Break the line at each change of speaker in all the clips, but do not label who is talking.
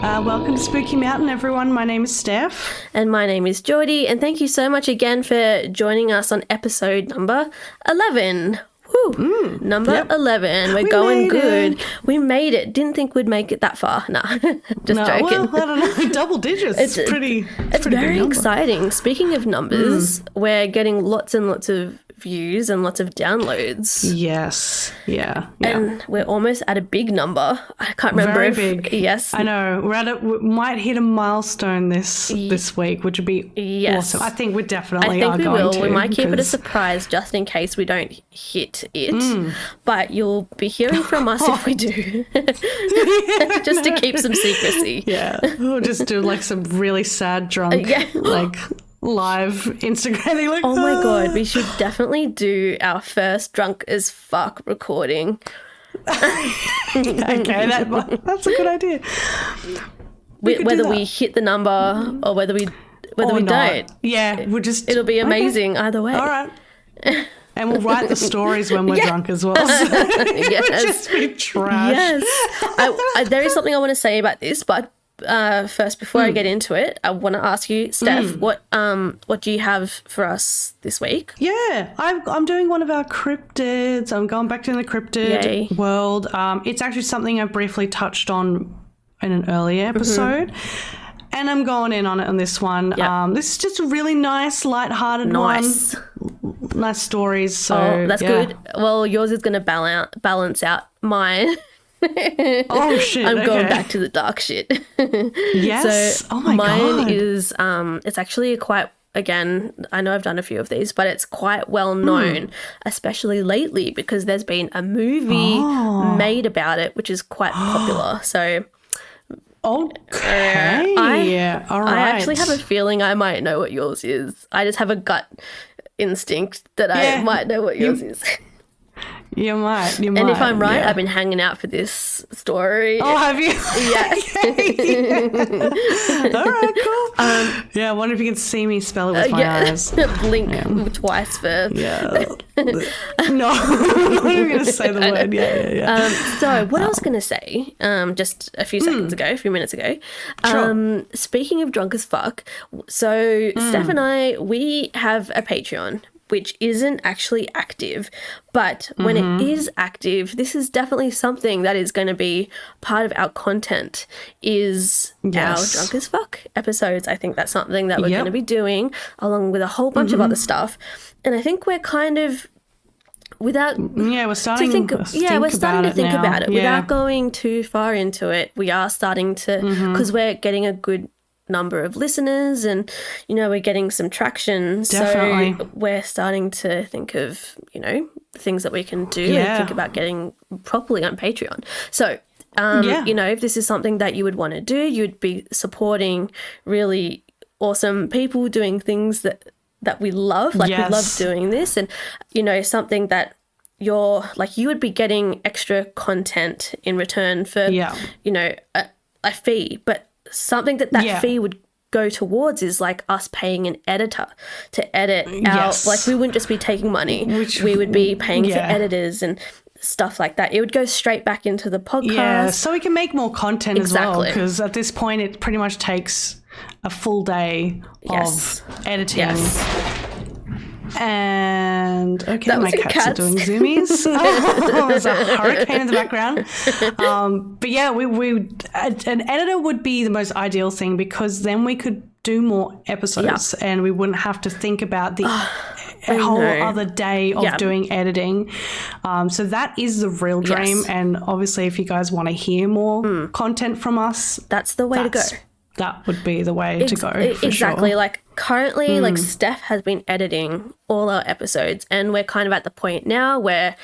Welcome to Spooky Mountain, everyone. My name is Steph.
And my name is Jordi. And thank you so much again for joining us on episode number 11. Woo! Number 11. We're going good. We made it. Didn't think we'd make it that far. Nah, just joking.
Well, I don't know. Double digits. It's pretty
very exciting. Speaking of numbers, we're getting lots and lots of views and lots of downloads.
Yes. Yeah.
And we're almost at a big number. I can't remember
Very big.
Yes.
I know. We might hit a milestone this week, which would be awesome. I think we definitely are going to.
We might keep it a surprise just in case we don't hit it. But you'll be hearing from us if we do. Just to keep some secrecy.
Yeah. We'll just do like some really sad drunk live Instagram. Like,
oh my God, we should definitely do our first drunk as fuck recording.
Okay, that's a good idea.
Whether we hit the number or whether we don't.
Yeah,
it'll be amazing either way.
All right. And we'll write the stories when we're drunk as well. So
yes.
Just be trash.
Yes. There is something I want to say about this, but first, before I get into it, I want to ask you, Steph, what do you have for us this week?
Yeah, I'm doing one of our cryptids. I'm going back to the cryptid world. It's actually something I briefly touched on in an earlier episode. And I'm going in on it on this one. Yep. This is just a really nice, light-hearted one. Nice stories. So,
that's good. Well, yours is going to balance out mine.
Oh shit!
I'm going back to the dark shit.
Yes.
So mine is it's actually quite, again, I know I've done a few of these, but it's quite well known, especially lately, because there's been a movie made about it, which is quite popular. So
okay, all right.
I actually have a feeling I might know what yours is. I just have a gut instinct that I might know what yours is.
You might.
And if I'm right, I've been hanging out for this story.
Oh, have you?
Yeah.
All right, cool. I wonder if you can see me spell it with my eyes.
Blink twice for...
Yeah. No, I'm not even going to say the word. Yeah.
So what I was going to say, just a few minutes ago, speaking of drunk as fuck, so Steph and I, we have a Patreon, which isn't actually active. But when it is active, this is definitely something that is going to be part of our content, is our drunk as fuck episodes. I think that's something that we're going to be doing along with a whole bunch of other stuff. And I think we're kind of, we're starting to think about it. Without going too far into it. We are starting to, because we're getting a good number of listeners and we're getting some traction.
Definitely.
So we're starting to think of things that we can do and think about getting properly on Patreon. So if this is something that you would want to do, you'd be supporting really awesome people doing things that we love. We love doing this, and something that you would be getting extra content in return for a fee, but something that fee would go towards is like us paying an editor to edit out. Like, we wouldn't just be taking money, we would be paying for editors and stuff like that. It would go straight back into the podcast.
Yeah, so we can make more content as well, because at this point it pretty much takes a full day of editing. And my cats are doing zoomies. There's a hurricane in the background. But yeah, an editor would be the most ideal thing, because then we could do more episodes and we wouldn't have to think about a whole other day of doing editing. So that is the real dream. And obviously, if you guys want to hear more content from us,
that's the way to go.
That would be the way to go.
Exactly.
Sure.
Like, currently, Steph has been editing all our episodes, and we're kind of at the point now where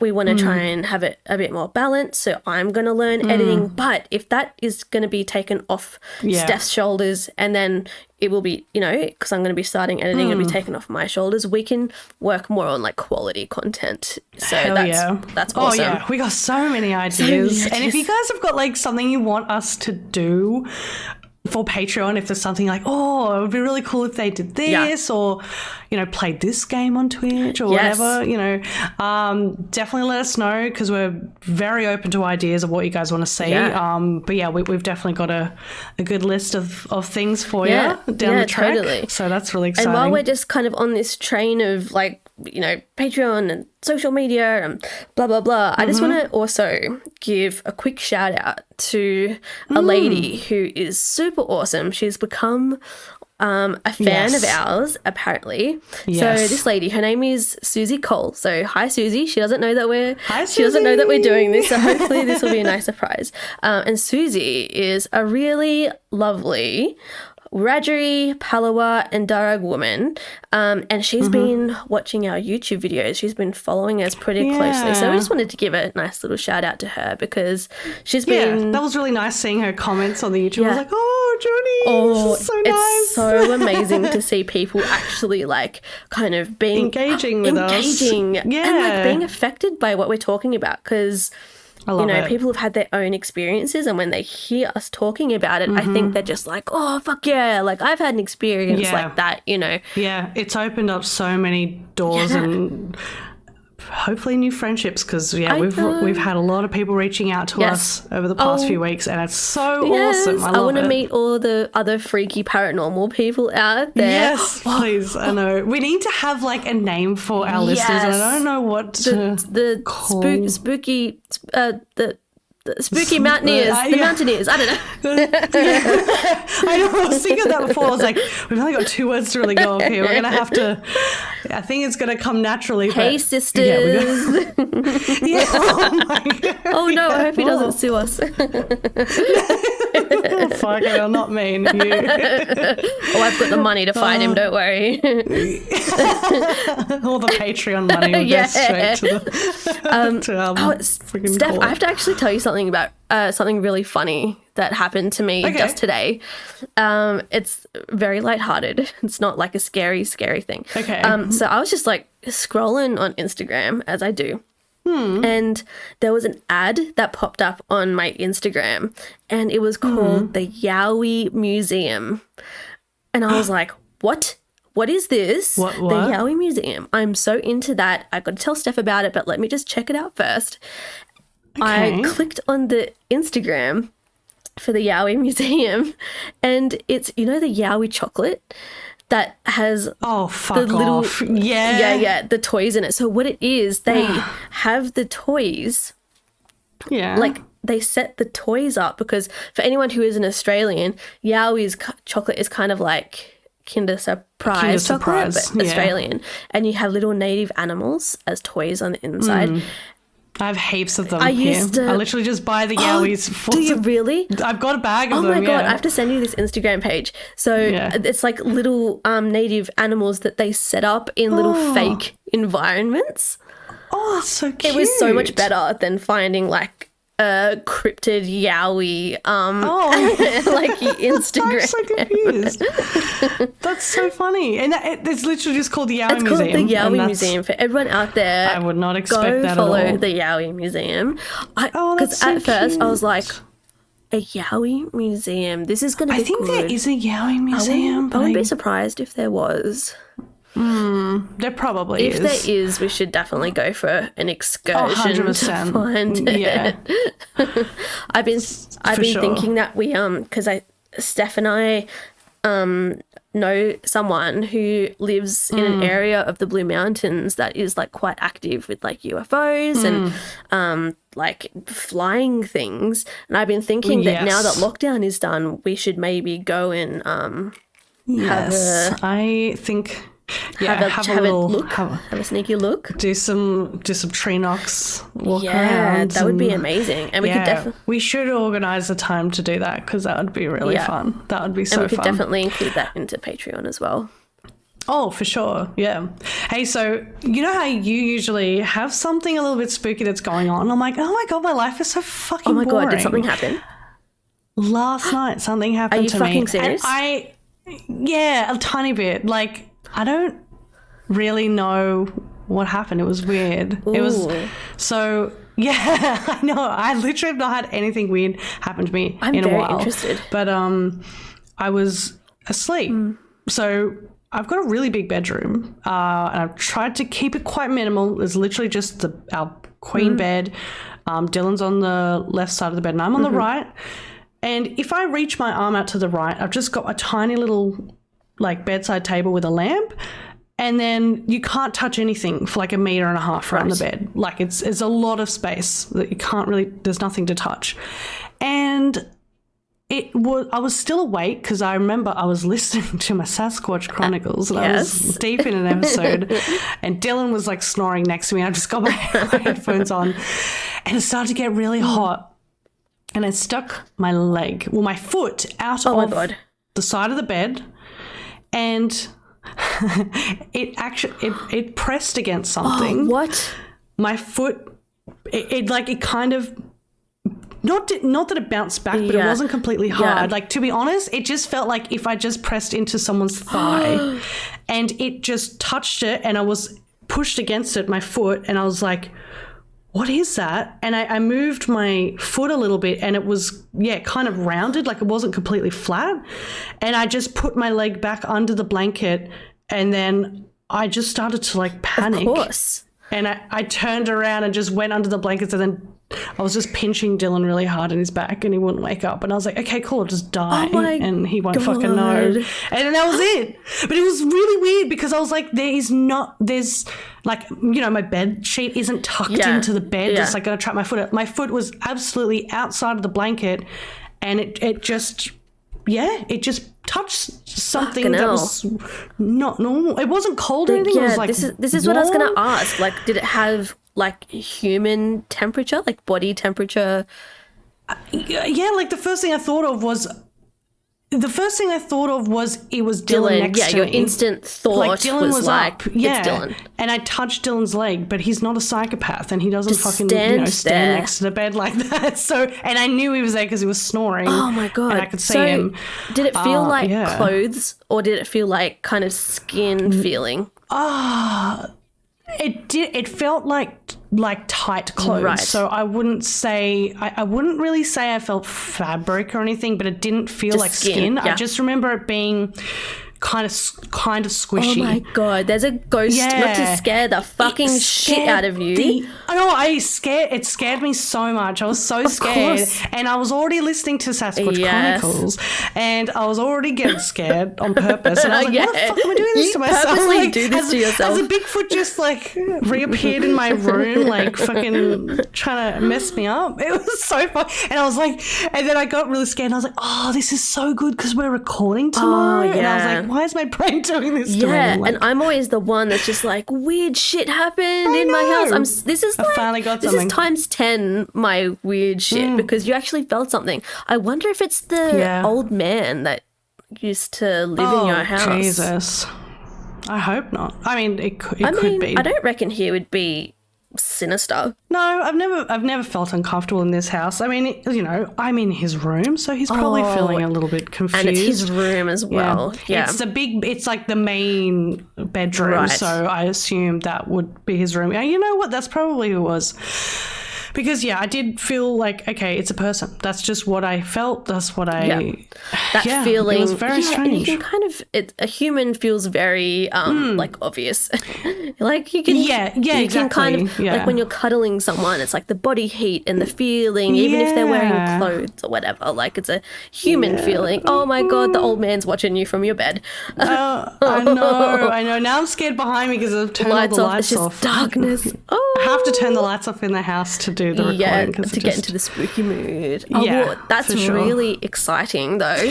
we want to try and have it a bit more balanced. So I'm going to learn editing, but if that is going to be taken off Steph's shoulders, and then it will be, because I'm going to be starting editing, it'll be taken off my shoulders, we can work more on like quality content. So that's awesome.
Oh yeah, we got so many ideas. And if you guys have got like something you want us to do, for Patreon, if there's something like, oh, it would be really cool if they did this or, you know, played this game on Twitch or whatever, you know, definitely let us know because we're very open to ideas of what you guys want to see. But yeah, we've definitely got a good list of things for you down the track. Totally. So that's really exciting.
And while we're just kind of on this train of like, you know, Patreon and social media and blah, blah, blah, I just want to also give a quick shout out to a lady who is super awesome. She's become a fan of ours, apparently. So this lady, her name is Susie Cole. So hi, Susie. She doesn't know that we're doing this. So hopefully this will be a nice surprise. And Susie is a really lovely Wiradjuri, Palawa and Darug woman, and she's been watching our YouTube videos. She's been following us pretty closely. So we just wanted to give a nice little shout out to her because she's been...
Yeah, that was really nice seeing her comments on the YouTube. I was like, oh, Jordi, this is so nice.
It's so amazing to see people actually like kind of being...
Engaging with us.
And like being affected by what we're talking about because... You know, people have had their own experiences and when they hear us talking about it, I think they're just like, oh, fuck yeah, like I've had an experience like that, you know.
Yeah, it's opened up so many doors and hopefully new friendships because, we've had a lot of people reaching out to us over the past few weeks and it's so awesome. I want
to meet all the other freaky paranormal people out there.
Yes, please. I know. We need to have like a name for our listeners and I don't know what to call.
Spooky mountaineers, the mountaineers. I don't know.
I know. I was thinking that before. I was like, we've only got 2 words to really go off here. We're gonna have to. I think it's gonna come naturally.
Hey, sisters.
Oh my God.
Oh no! I hope he doesn't sue us.
Oh, fuck it, not me. You.
Oh, I've got the money to fight him. Don't worry.
All the Patreon money will go straight to the freaking
Steph,
court.
I have to actually tell you something about something really funny that happened to me just today. It's very lighthearted. It's not like a scary thing.
Okay.
So I was just like scrolling on Instagram as I do. And there was an ad that popped up on my Instagram and it was called the Yowie Museum. And I was like, what? What is this?
What?
The Yowie Museum. I'm so into that. I got to tell Steph about it, but let me just check it out first. Okay. I clicked on the Instagram for the Yowie Museum and it's, you know, the Yowie chocolate that has
the little
the toys in it. So what it is, they have the toys. Yeah. Like they set the toys up because for anyone who is an Australian, Yowie's chocolate is kind of like Kinder Surprise chocolate, but Australian. And you have little native animals as toys on the inside.
I have heaps of them I literally just buy the Yowies.
Do you really?
I've got a bag of them.
Oh my God, I have to send you this Instagram page. So it's like little native animals that they set up in little fake environments.
Oh, that's so cute.
It was so much better than finding like a cryptid Yowie like Instagram.
I'm so confused. That's so funny. And it's literally just called the Yowie Museum.
It's called the Yowie Museum. For everyone out there,
I would not expect that at all.
Go follow the Yowie Museum. Because at first I was like, a Yowie Museum? This is going to be good.
I think there is a Yowie Museum.
I wouldn't be surprised if there was.
There probably is.
If there is, we should definitely go for an excursion to find it. I've been thinking that we because Steph and I know someone who lives in an area of the Blue Mountains that is like quite active with like UFOs and like flying things. And I've been thinking that now that lockdown is done, we should maybe go and
I think. Yeah, have
a sneaky look.
Do some tree knocks. Walk around.
That would be amazing. And we could definitely.
We should organise a time to do that because that would be really fun. That would be so fun.
And we could definitely include that into Patreon as well.
Oh, for sure. Yeah. Hey, so you know how you usually have something a little bit spooky that's going on? I'm like, oh my God, my life is so fucking boring.
Oh my God, did something happen?
Last night, something happened to me.
Are you fucking serious?
A tiny bit. Like, I don't really know what happened. It was weird.
Ooh.
It was so I know. I literally have not had anything weird happen to me in a while.
I'm very interested.
But I was asleep. So I've got a really big bedroom, and I've tried to keep it quite minimal. It's literally just our queen bed. Dylan's on the left side of the bed and I'm on the right. And if I reach my arm out to the right, I've just got a tiny little like bedside table with a lamp, and then you can't touch anything for like 1.5 meters around the bed. Like it's a lot of space that you can't really, there's nothing to touch. And I was still awake because I remember I was listening to my Sasquatch Chronicles and I was deep in an episode and Dylan was like snoring next to me. I just got my headphones on and it started to get really hot and I stuck my foot out of the side of the bed and it pressed against something.
Oh, what?
My foot, it kind of... Not that it bounced back, but it wasn't completely hard. Yeah. Like, to be honest, it just felt like if I just pressed into someone's thigh and it just touched it and I was pushed against it, my foot, and I was like, what is that? And I moved my foot a little bit and it was, kind of rounded, like it wasn't completely flat. And I just put my leg back under the blanket and then I just started to like panic.
Of course.
And I turned around and just went under the blankets and then I was just pinching Dylan really hard in his back and he wouldn't wake up. And I was like, okay, cool, I'll just die and he won't fucking know. And then that was it. But it was really weird because I was like, there's like, my bed sheet isn't tucked into the bed. It's like going to trap my foot out. My foot was absolutely outside of the blanket and it just touched something that was not normal. It wasn't cold or anything. It was like
this is what I was going to ask. Like, did it have like human temperature, like body temperature?
Like the first thing I thought of was it was Dylan next to me.
Your instant thought
like Dylan was
like,
up.
it's Dylan.
And I touched Dylan's leg, but he's not a psychopath and he doesn't stand next to the bed like that. So, and I knew he was there because he was snoring.
Oh my God.
And I could see him.
Did it feel like clothes or did it feel like kind of skin feeling?
It did. It felt like tight clothes.
Right.
So I wouldn't say I wouldn't really say I felt fabric or anything, but it didn't feel like skin.
Yeah.
I just remember it being kind of squishy.
Oh my God, there's a ghost not to scare the fucking shit out of you.
It scared me so much. I was so scared. Course. And I was already listening to Sasquatch Chronicles and I was already getting scared on purpose. And I was like, what the fuck am I doing this to myself?
Purposely
like,
do this to yourself.
As a Bigfoot just like reappeared in my room, like fucking trying to mess me up. It was so fun. And I was like, and then I got really scared and I was like, oh, this is so good because we're recording tomorrow. And I was like, why is my brain doing this to me?
And I'm always the one that's just like, weird shit happened in my house. This is times 10 my weird shit because you actually felt something. I wonder if it's the old man that used to live in your house.
Jesus. I hope not. I mean, it could be.
I don't reckon he would be sinister.
No, I've never felt uncomfortable in this house. I mean, I'm in his room, so he's probably feeling a little bit confused.
And it's his room as well. Yeah.
It's like the main bedroom, right. So I assume that would be his room. Yeah, you know what? That's probably who it was. Because, I did feel like, okay, it's a person. That's just what I felt. That's what I...
That feeling...
It was very strange.
And you can kind of... a human feels very, like, obvious. Like, you can...
Yeah, exactly.
Can kind of... Like, when you're cuddling someone, it's like the body heat and the feeling, even if they're wearing clothes or whatever. Like, it's a human feeling. Oh, my God, the old man's watching you from your bed.
I know. Now I'm scared behind me because I've turned all the lights off.
It's just darkness.
I have to turn the lights off in the house to do the recording.
To get into the spooky mood. That's really exciting though.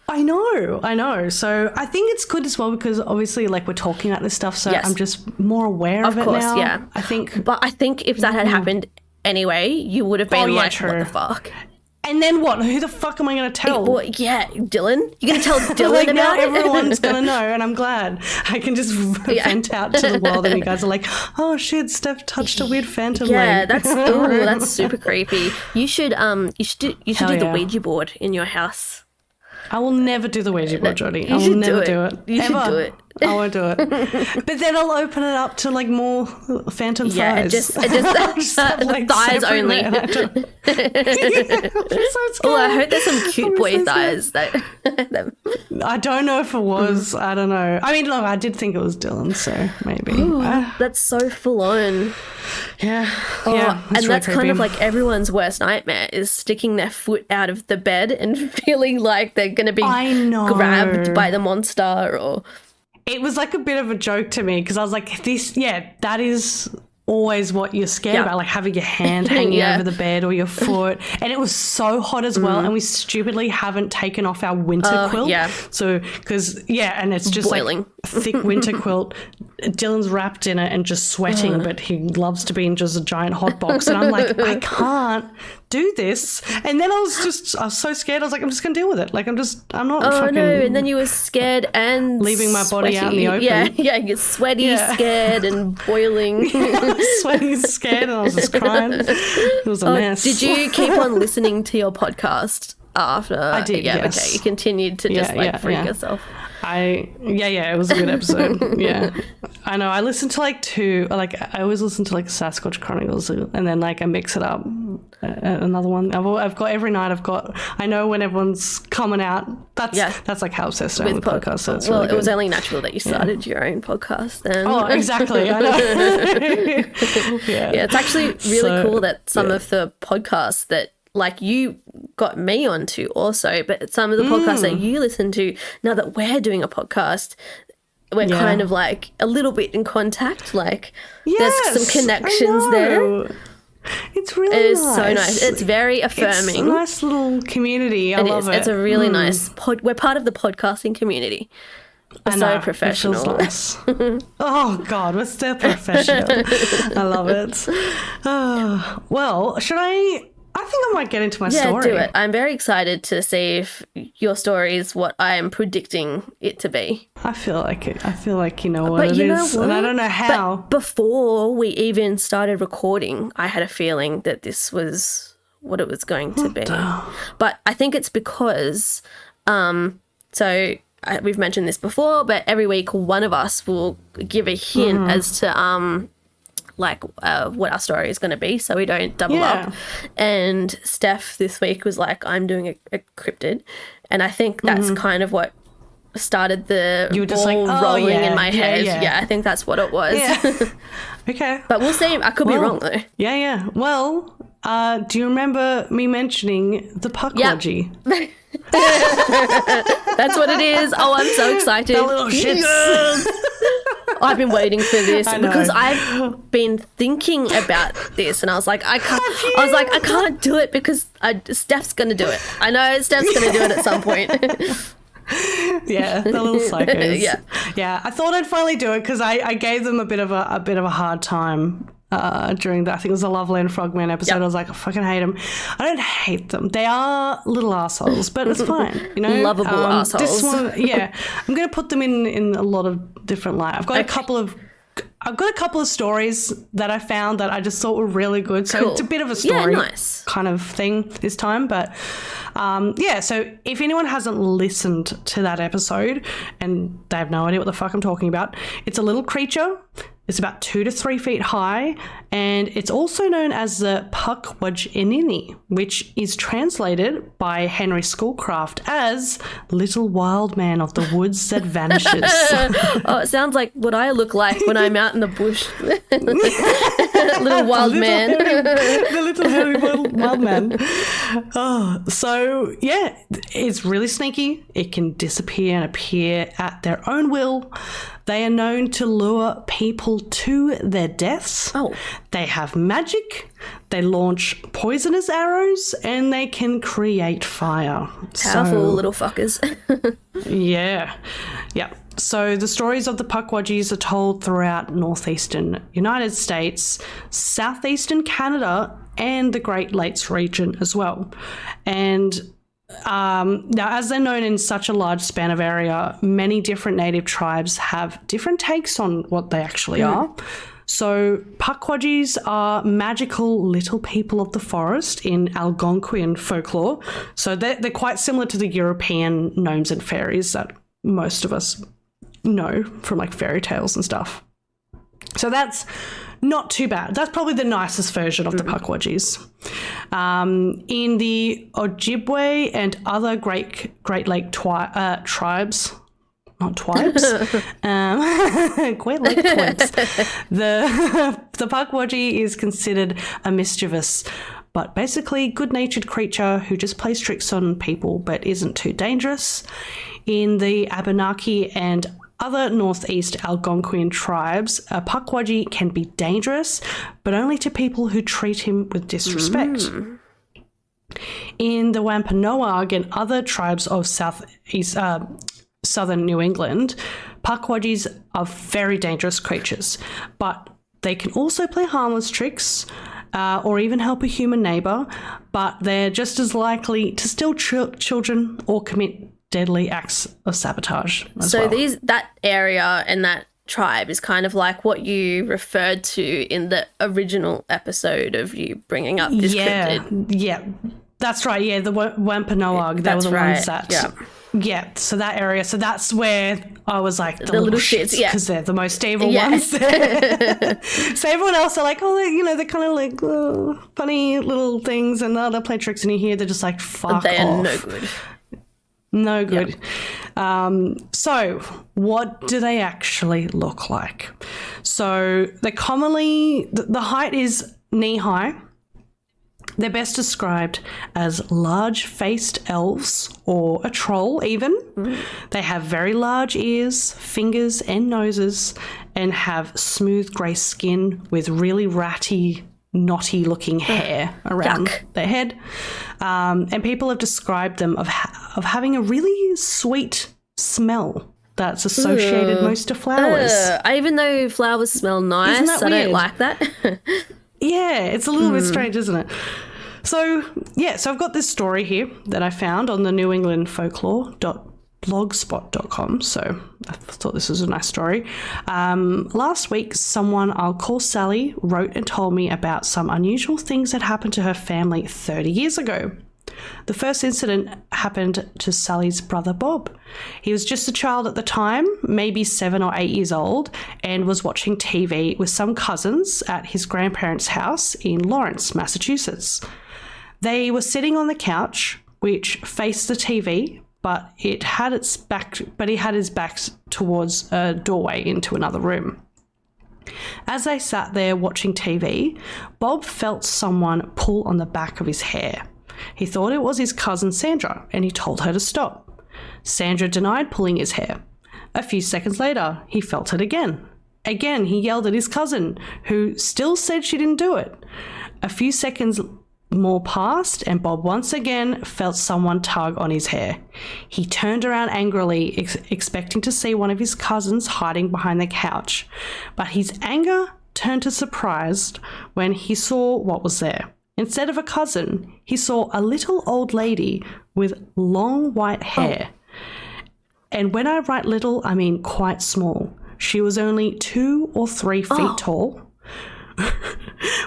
I know. So I think it's good as well because obviously like we're talking about this stuff, so I'm just more aware of it now.
Yeah.
I think
if that had happened anyway, you would have been like,
true.
What the fuck?
And then what? Who the fuck am I going to tell?
Dylan. You're going to tell Dylan about it?
Everyone's going to know, and I'm glad. I can just vent out to the world, and you guys are like, oh shit, Steph touched a weird phantom leg.
That's super creepy. You should do the Ouija board in your house.
I will never do the Ouija board, Jordi. I will never do it.
You should do it.
I won't do it. But then I'll open it up to like more phantom thighs.
Just thighs only. I hope there's some cute boy thighs.
I don't know if it was. I don't know. I mean, look, I did think it was Dylan, so maybe.
Ooh, that's so full on.
Yeah.
And that's kind of like everyone's worst nightmare is sticking their foot out of the bed and feeling like they're going to be grabbed by the monster or...
It was like a bit of a joke to me because I was like, that is always what you're scared about, like having your hand hanging over the bed or your foot. And it was so hot as well. And we stupidly haven't taken off our winter quilt. Yeah. So, and it's just boiling. Like a thick winter quilt. Dylan's wrapped in it and just sweating, but he loves to be in just a giant hot box. And I'm like, I can't do this. And then I was so scared. I was like, I'm just going to deal with it. Like, I'm not fucking...
no. And then you were scared and
leaving my body out in the open.
Yeah, you're sweaty, scared and boiling.
Sweaty, scared, and I was just crying. It was a mess.
Did you keep on listening to your podcast after?
I did, yes.
Okay, you continued to just freak yourself.
It was a good episode. Yeah, I know. I listened to I always listen to like Sasquatch Chronicles, and then like I mix it up. Another one. I've got every night. I know when everyone's coming out. That's like how obsessed I am with podcasts. So it's really
it was only natural that you started your own podcast. Then.
Oh, exactly. I know.
It's actually really cool that some of the podcasts that like you got me onto also, but some of the podcasts that you listen to, now that we're doing a podcast, we're kind of like a little bit in contact. Like there's some connections there.
It's really
nice. It is so nice. It's very affirming.
It's a nice little community. I love it.
It's a really nice we're part of the podcasting community. We're so professional.
It feels nice. Oh, God, we're so professional. I love it. Well, should I think I might get into my story.
Yeah, do it. I'm very excited to see if your story is what I am predicting it to be.
I feel like it. I feel like you know what it is, and I don't know how.
But before we even started recording, I had a feeling that this was what it was going to be. But I think it's because, we've mentioned this before, but every week one of us will give a hint as to what our story is going to be, so we don't double up. And Steph this week was like, I'm doing a cryptid, and I think that's kind of what started the ball rolling in my head. Yeah, I think that's what it was.
Okay,
but we'll see. I could be wrong though.
Yeah. Well, do you remember me mentioning the Puckwudgie?
Yep. That's what it is. Oh, I'm so excited.
The little shits.
I've been waiting for this because I've been thinking about this, and I was like, I can't do it because Steph's going to do it. I know Steph's going to do it at some point.
Yeah, the little psychos. Yeah. I thought I'd finally do it because I gave them a bit of a hard time during I think it was the Loveland Frogman episode. I was like, I fucking hate them. I don't hate them. They are little assholes, but it's fine. You know,
lovable assholes.
This one, I'm going to put them in a lot of different light. I've got a couple of stories that I found that I just thought were really good. So it's a bit of a story kind of thing this time. But so if anyone hasn't listened to that episode and they have no idea what the fuck I'm talking about, it's a little creature. It's about 2 to 3 feet high, and it's also known as the Puckwudgie, which is translated by Henry Schoolcraft as Little Wild Man of the Woods That Vanishes.
Oh, it sounds like what I look like when I'm out in the bush. Little wild man.
The little hairy wild man. It's really sneaky. It can disappear and appear at their own will. They are known to lure people to their deaths. Oh. They have magic. They launch poisonous arrows, and they can create fire.
Powerful little fuckers.
Yeah. So the stories of the Puckwudgies are told throughout northeastern United States, southeastern Canada, and the Great Lakes region as well. And now, as they're known in such a large span of area, many different native tribes have different takes on what they actually are. So Puckwudgies are magical little people of the forest in Algonquian folklore. So they're quite similar to the European gnomes and fairies that most of us know from like fairy tales and stuff. So that's not too bad. That's probably the nicest version of the Puckwudgies. In the Ojibwe and other Great Lake tribes, not twibes, Great Lake twibs, the Puckwudgie is considered a mischievous but basically good-natured creature who just plays tricks on people but isn't too dangerous. In the Abenaki and other northeast Algonquian tribes, a Puckwudgie can be dangerous, but only to people who treat him with disrespect. In the Wampanoag and other tribes of southern New England, Puckwudgies are very dangerous creatures, but they can also play harmless tricks or even help a human neighbour, but they're just as likely to steal children or commit deadly acts of sabotage as well.
So that area and that tribe is kind of like what you referred to in the original episode of you bringing up this cryptid.
Yeah, that's right. Yeah, the Wampanoag, they were the ones that... Yeah, so that area. So that's where I was like, the little shits, because they're the most evil ones. So everyone else are like, oh, they're kind of like funny little things, and they play tricks, and you hear they're just like, fuck off. They are no good. No good. Yep. So what do they actually look like? So they're commonly, the height is knee high. They're best described as large-faced elves or a troll even. They have very large ears, fingers and noses, and have smooth grey skin with really ratty, knotty-looking hair around their head. And people have described them of having a really sweet smell that's associated most to flowers.
Even though flowers smell nice, I don't like that.
Yeah, it's a little bit strange, isn't it? So I've got this story here that I found on the New England Folklore.blogspot.com. So I thought this was a nice story. Last week, someone I'll call Sally wrote and told me about some unusual things that happened to her family 30 years ago. The first incident happened to Sally's brother Bob. He was just a child at the time, maybe 7 or 8 years old, and was watching TV with some cousins at his grandparents' house in Lawrence, Massachusetts. They were sitting on the couch, which faced the TV, but he had his back towards a doorway into another room. As they sat there watching TV, Bob felt someone pull on the back of his hair. He thought it was his cousin Sandra, and he told her to stop. Sandra denied pulling his hair. A few seconds later, he felt it again. Again, he yelled at his cousin, who still said she didn't do it. A few seconds more passed, and Bob once again felt someone tug on his hair. He turned around angrily, expecting to see one of his cousins hiding behind the couch, but his anger turned to surprise when he saw what was there. Instead of a cousin, he saw a little old lady with long white hair. And when I write little, I mean quite small. She was only 2 or 3 feet tall.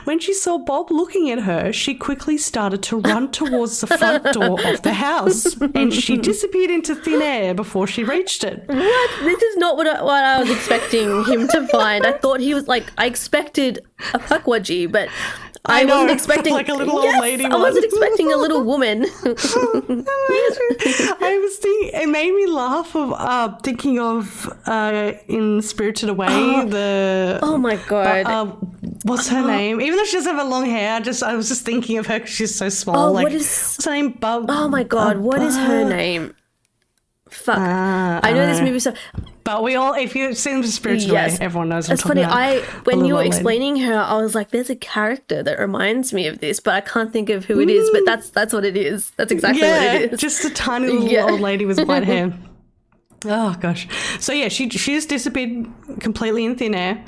When she saw Bob looking at her, she quickly started to run towards the front door of the house, and she disappeared into thin air before she reached it.
What? This is not what I was expecting him to find. I thought he was like, I expected a Puckwudgie, but I wasn't expecting
like a little old lady.
I wasn't expecting a little woman.
I was thinking, it made me laugh of thinking of in Spirited Away.
Oh my god.
What's her name? Even though she doesn't have a long hair, I was just thinking of her because she's so small. What's her name? Bub.
Oh my god, what is her name? Fuck. I know this movie so.
But we all, if you've seen Spirited Away, everyone knows what I'm talking about.
When you were explaining her, I was like, there's a character that reminds me of this, but I can't think of who it is. But that's what it is. That's exactly what it is.
Just a tiny little old lady with white hair. Oh gosh. So yeah, she just disappeared completely in thin air.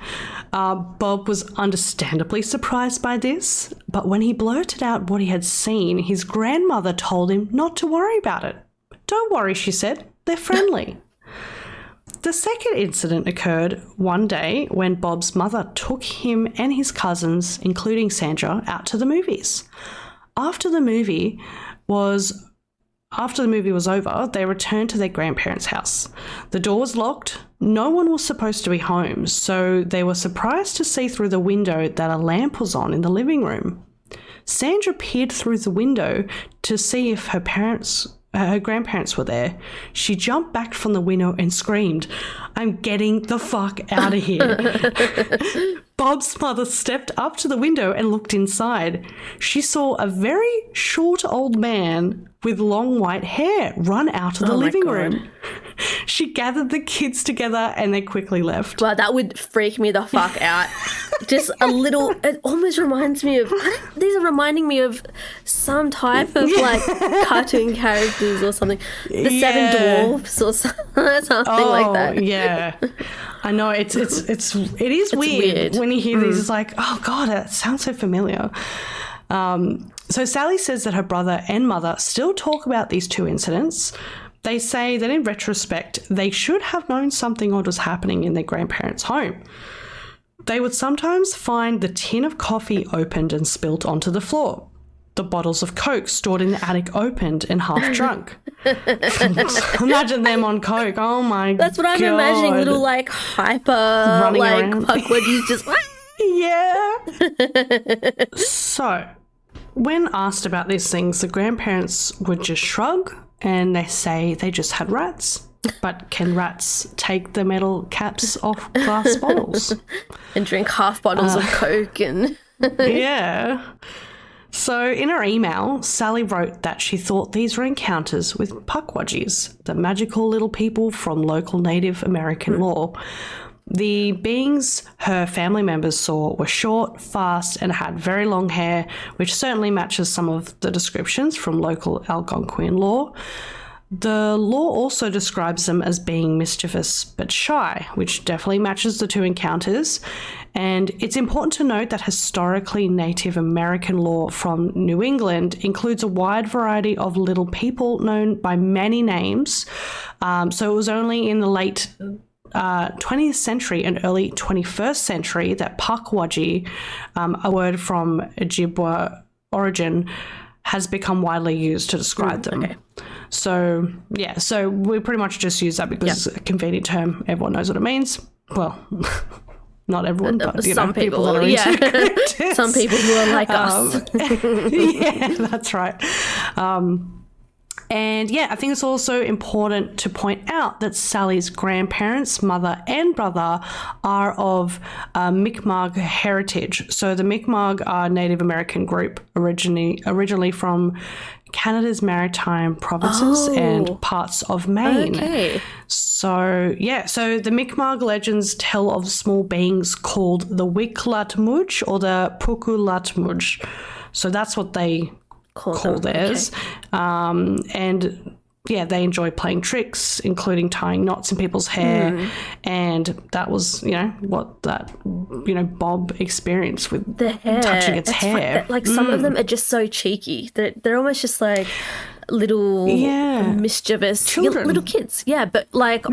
Bob was understandably surprised by this, but when he blurted out what he had seen, his grandmother told him not to worry about it. Don't worry, she said. They're friendly. The second incident occurred one day when Bob's mother took him and his cousins, including Sandra, out to the movies. After the movie was after the movie was over, they returned to their grandparents' house. The door was locked. No one was supposed to be home, so they were surprised to see through the window that a lamp was on in the living room. Sandra peered through the window to see if her grandparents were there. She jumped back from the window and screamed, "I'm getting the fuck out of here." Bob's mother stepped up to the window and looked inside. She saw a very short old man with long white hair run out of the living room. She gathered the kids together and they quickly left.
Wow, that would freak me the fuck out. Just a little, it almost reminds me of, these are reminding me of some type of like cartoon characters or something. The Seven Dwarfs or something like that.
Yeah. I know, it is weird when you hear these. It's like, oh God, it sounds so familiar. So Sally says that her brother and mother still talk about these two incidents. They say that in retrospect, they should have known something odd was happening in their grandparents' home. They would sometimes find the tin of coffee opened and spilt onto the floor. The bottles of Coke stored in the attic opened and half drunk. Imagine them on Coke. Oh my God.
That's what I'm imagining. Little like hyper, running like Puckwudgies just.
Yeah. So, when asked about these things, the grandparents would just shrug and they say they just had rats. But can rats take the metal caps off glass bottles?
And drink half bottles of Coke and...
Yeah. So in her email, Sally wrote that she thought these were encounters with Puckwudgies, the magical little people from local Native American lore. The beings her family members saw were short, fast, and had very long hair, which certainly matches some of the descriptions from local Algonquian lore. The lore also describes them as being mischievous but shy, which definitely matches the two encounters. And it's important to note that historically Native American lore from New England includes a wide variety of little people known by many names. So it was only in the late 20th century and early 21st century that Puckwudgie, a word from Ojibwa origin, has become widely used to describe them. Okay. So, yeah, so we pretty much just use that because it's a convenient term. Everyone knows what it means. Well, not everyone, but
some people
that are
into some people who are like us.
Yeah, that's right. And yeah, I think it's also important to point out that Sally's grandparents, mother and brother, are of Mi'kmaq heritage. So the Mi'kmaq are a Native American group originally from Canada's maritime provinces and parts of Maine. Okay. So, yeah, so the Mi'kmaq legends tell of small beings called the Wiklatmuj or the Pukwudgies. So that's what they call theirs. Okay. And yeah, they enjoy playing tricks, including tying knots in people's hair. And that was, what that, Bob experienced with
the hair.
Touching its hair.
Like some of them are just so cheeky. They're almost just like little mischievous children. Little kids. Yeah, but like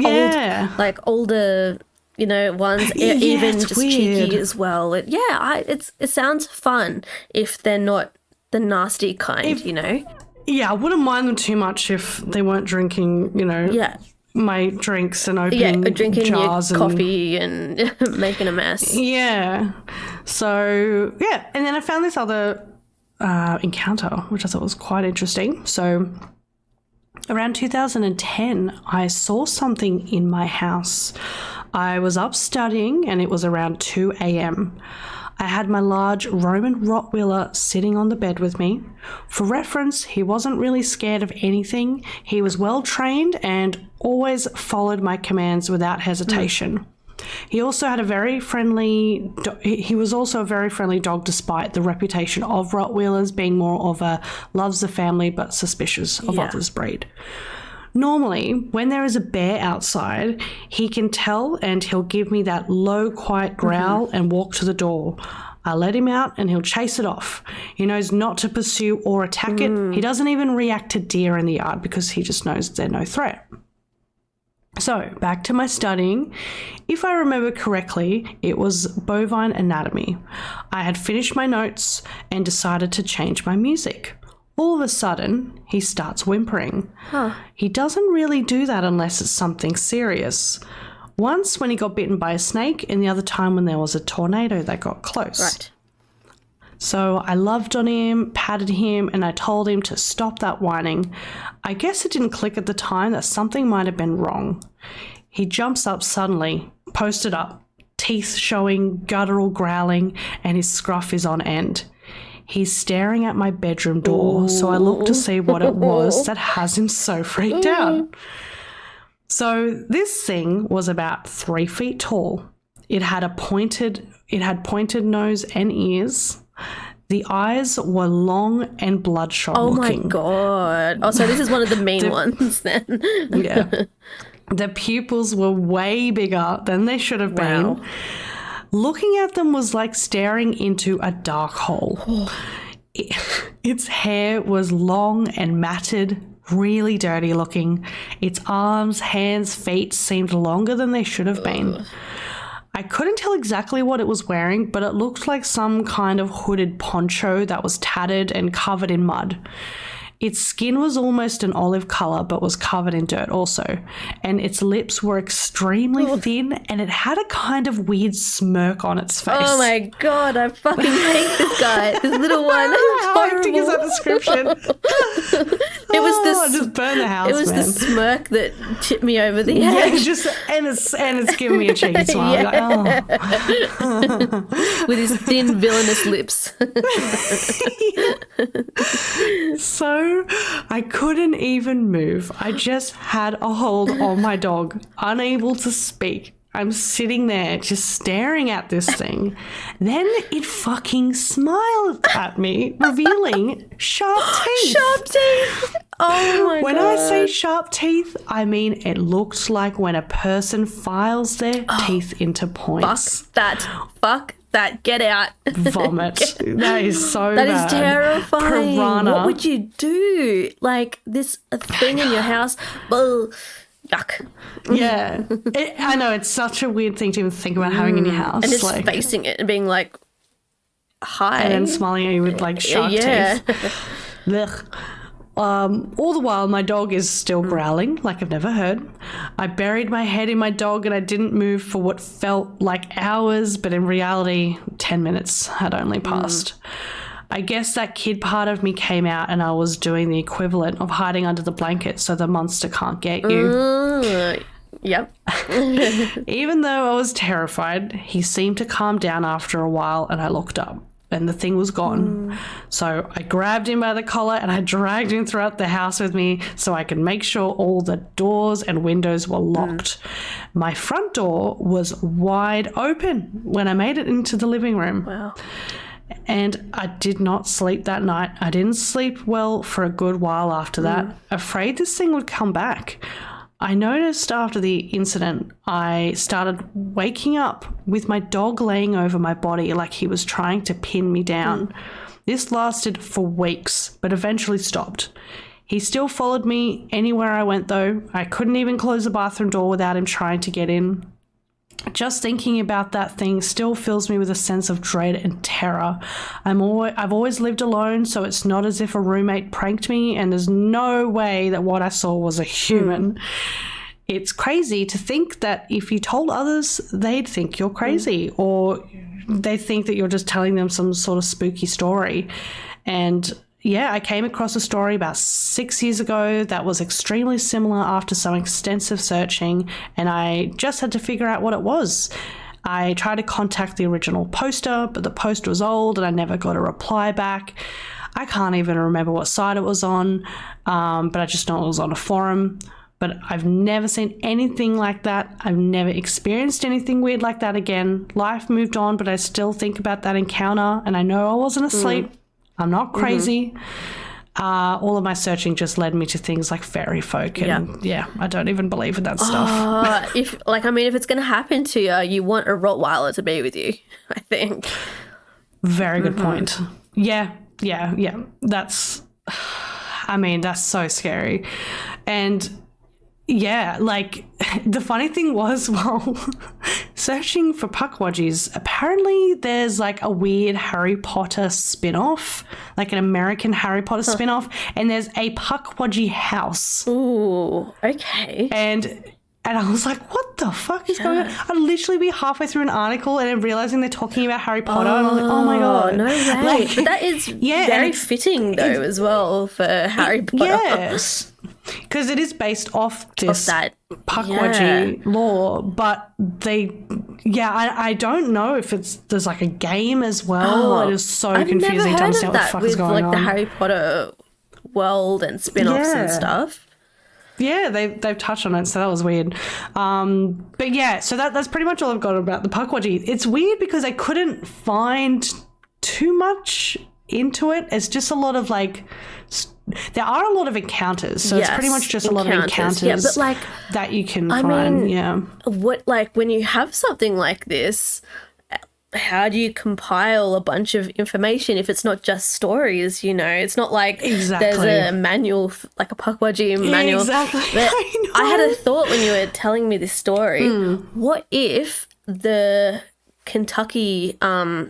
older, ones, even just weird. Cheeky as well. It sounds fun if they're not the nasty kind,
Yeah, I wouldn't mind them too much if they weren't drinking, my drinks and opening
drinking
jars
your coffee and making a mess.
Yeah. So, yeah. And then I found this other encounter, which I thought was quite interesting. So, around 2010, I saw something in my house. I was up studying and it was around 2 a.m. I had my large Roman Rottweiler sitting on the bed with me. For reference, he wasn't really scared of anything. He was well trained and always followed my commands without hesitation. He also had a very friendly dog despite the reputation of Rottweilers being more of a loves the family but suspicious of others breed. Normally, when there is a bear outside, he can tell and he'll give me that low, quiet growl and walk to the door. I let him out and he'll chase it off. He knows not to pursue or attack it. He doesn't even react to deer in the yard because he just knows they're no threat. So, back to my studying. If I remember correctly, it was bovine anatomy. I had finished my notes and decided to change my music. All of a sudden, he starts whimpering. He doesn't really do that unless it's something serious. Once when he got bitten by a snake, and the other time when there was a tornado that got close.
Right.
So I loved on him, patted him, and I told him to stop that whining. I guess it didn't click at the time that something might have been wrong. He jumps up suddenly, posted up, teeth showing, guttural growling, and his scruff is on end. He's staring at my bedroom door, so I look to see what it was that has him so freaked out. So this thing was about 3 feet tall. It had pointed nose and ears. The eyes were long and bloodshot looking.
Oh my God. Oh, so this is one of the mean ones then.
Yeah. The pupils were way bigger than they should have been. Looking at them was like staring into a dark hole. Its hair was long and matted, really dirty looking. Its arms, hands, feet seemed longer than they should have been. I couldn't tell exactly what it was wearing, but it looked like some kind of hooded poncho that was tattered and covered in mud. Its skin was almost an olive colour but was covered in dirt also, and its lips were extremely thin, and it had a kind of weird smirk on its face.
Oh my God, I fucking hate this guy. This little one.
How hectic is that description?
It was
just burn the house,
It was
man.
the smirk that tipped me over the edge.
And it's giving me a cheeky smile.
Yeah.
Like, oh.
With his thin villainous lips.
So I couldn't even move. I just had a hold on my dog, unable to speak. I'm sitting there just staring at this thing. Then it fucking smiled at me, revealing sharp teeth.
Sharp teeth. Oh my God.
When I say sharp teeth, I mean it looked like when a person files their teeth into points.
Fuck that. Get out.
Vomit. That is so bad.
That is terrifying.
Piranha.
What would you do? Like this thing in your house? Well, yuck.
Yeah. I know, it's such a weird thing to even think about having in your house.
And just
like,
facing it and being like, hi.
and then smiling at you with like sharp teeth. Ugh. All the while, my dog is still growling like I've never heard. I buried my head in my dog and I didn't move for what felt like hours, but in reality, 10 minutes had only passed. I guess that kid part of me came out and I was doing the equivalent of hiding under the blanket so the monster can't get you.
Yep.
Even though I was terrified, he seemed to calm down after a while and I looked up. And the thing was gone. So I grabbed him by the collar and I dragged him throughout the house with me so I could make sure all the doors and windows were locked. My front door was wide open when I made it into the living room.
Wow.
And I did not sleep that night. I didn't sleep well for a good while after that, afraid this thing would come back. I noticed after the incident, I started waking up with my dog laying over my body like he was trying to pin me down. This lasted for weeks, but eventually stopped. He still followed me anywhere I went, though. I couldn't even close the bathroom door without him trying to get in. Just thinking about that thing still fills me with a sense of dread and terror. I've always lived alone, so it's not as if a roommate pranked me, and there's no way that what I saw was a human. It's crazy to think that if you told others, they'd think you're crazy, or they think that you're just telling them some sort of spooky story. And yeah, I came across a story about 6 years ago that was extremely similar after some extensive searching, and I just had to figure out what it was. I tried to contact the original poster, but the post was old and I never got a reply back. I can't even remember what site it was on, but I just know it was on a forum. But I've never seen anything like that. I've never experienced anything weird like that again. Life moved on, but I still think about that encounter, and I know I wasn't asleep. I'm not crazy. All of my searching just led me to things like fairy folk, and I don't even believe in that stuff.
If it's going to happen to you, you want a Rottweiler to be with you, I think.
Very good point. Yeah. That's so scary. And yeah, like the funny thing was, well, searching for Puckwudgies, apparently there's like a weird Harry Potter spin-off, like an American Harry Potter spin-off, and there's a Puckwudgie house.
Ooh, okay.
And I was like, what the fuck is going on? I'd literally be halfway through an article and then realizing they're talking about Harry Potter. And I'm like, oh my God.
No way. Like, but that is very fitting, though, as well, for Harry Potter.
Yes. Because it is based off this Puckwudgie lore, but I don't know if there's like a game as well. It is so confusing to understand what the fuck is going on.
Like the Harry Potter world and spin-offs and stuff.
Yeah, they've touched on it, so that was weird. But yeah, so that's pretty much all I've got about the Puckwudgie. It's weird because I couldn't find too much into it. It's just a lot of like, there are a lot of encounters, so it's pretty much just a lot of encounters
but like,
that you can find.
What, like, when you have something like this, how do you compile a bunch of information if it's not just stories, you know? It's not like there's a manual, like a Puckwudgie manual.
Exactly.
I had a thought when you were telling me this story. What if the Kentucky goblin,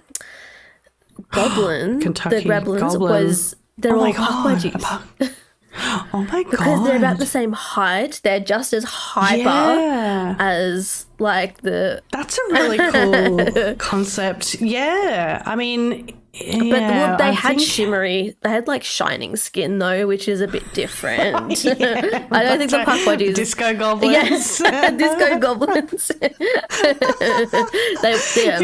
the Gremlins, was they're all Puckwudgies?
Oh my God.
Because they're about the same height. They're just as hyper as like the...
That's a really cool concept. Yeah. I mean... Yeah,
but they had shimmery, they had like shining skin though, which is a bit different. I don't think the Puckwudgies...
Disco goblins.
Yes, disco goblins.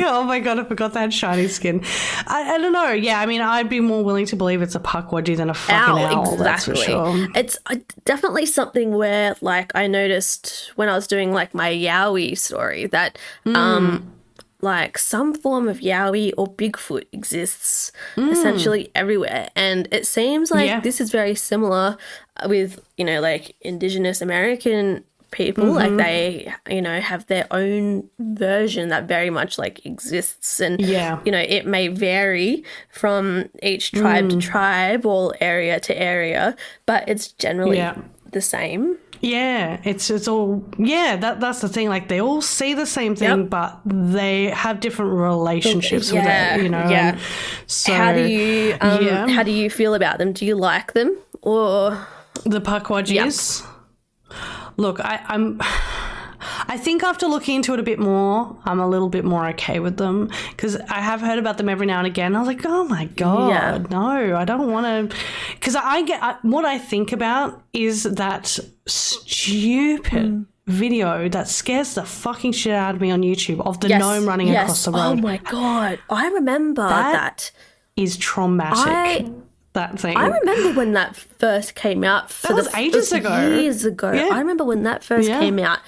Oh my God, I forgot they had shiny skin. I don't know. Yeah, I mean, I'd be more willing to believe it's a Puckwudgie than a fucking owl. Exactly. That's for sure.
It's definitely something where like I noticed when I was doing like my Yowie story that... like some form of Yowie or Bigfoot exists essentially everywhere. And it seems like this is very similar with, you know, like Indigenous American people. Like they, you know, have their own version that very much like exists. And, you know, it may vary from each tribe to tribe or area to area, but it's generally the same.
Yeah, it's all that's the thing. Like they all see the same thing, but they have different relationships with it. You know. Yeah.
So how do you feel about them? Do you like them or
the Puckwudgies? Look, I think after looking into it a bit more, I'm a little bit more okay with them because I have heard about them every now and again. I was like, oh my God, no, I don't want to. Because what I think about is that stupid video that scares the fucking shit out of me on YouTube of the gnome running across the road.
Oh my God, I remember that.
Is traumatic. That thing.
I remember when that first came out.
That was ages ago.
Years ago. Yeah. I remember when that first came out.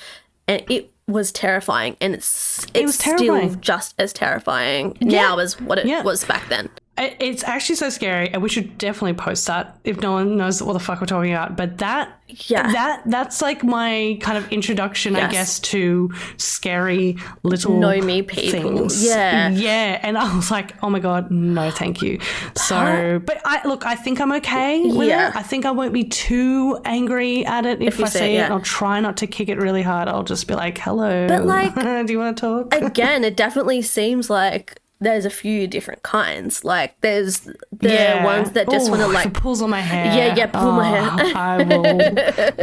And it was terrifying, and it's still just as terrifying now as what it was back then.
It's actually so scary, and we should definitely post that if no one knows what the fuck we're talking about. But that's like my kind of introduction, I guess, to scary little gnomey people. Things. Yeah. And I was like, oh my God, no, thank you. So, but I think I'm okay with it. I think I won't be too angry at it if I see it. I'll try not to kick it really hard. I'll just be like, hello. But like, do you want to talk?
Again, it definitely seems like there's a few different kinds. Like there's the ones that just want to like...
pulls on my hair.
Pull my hair.
I will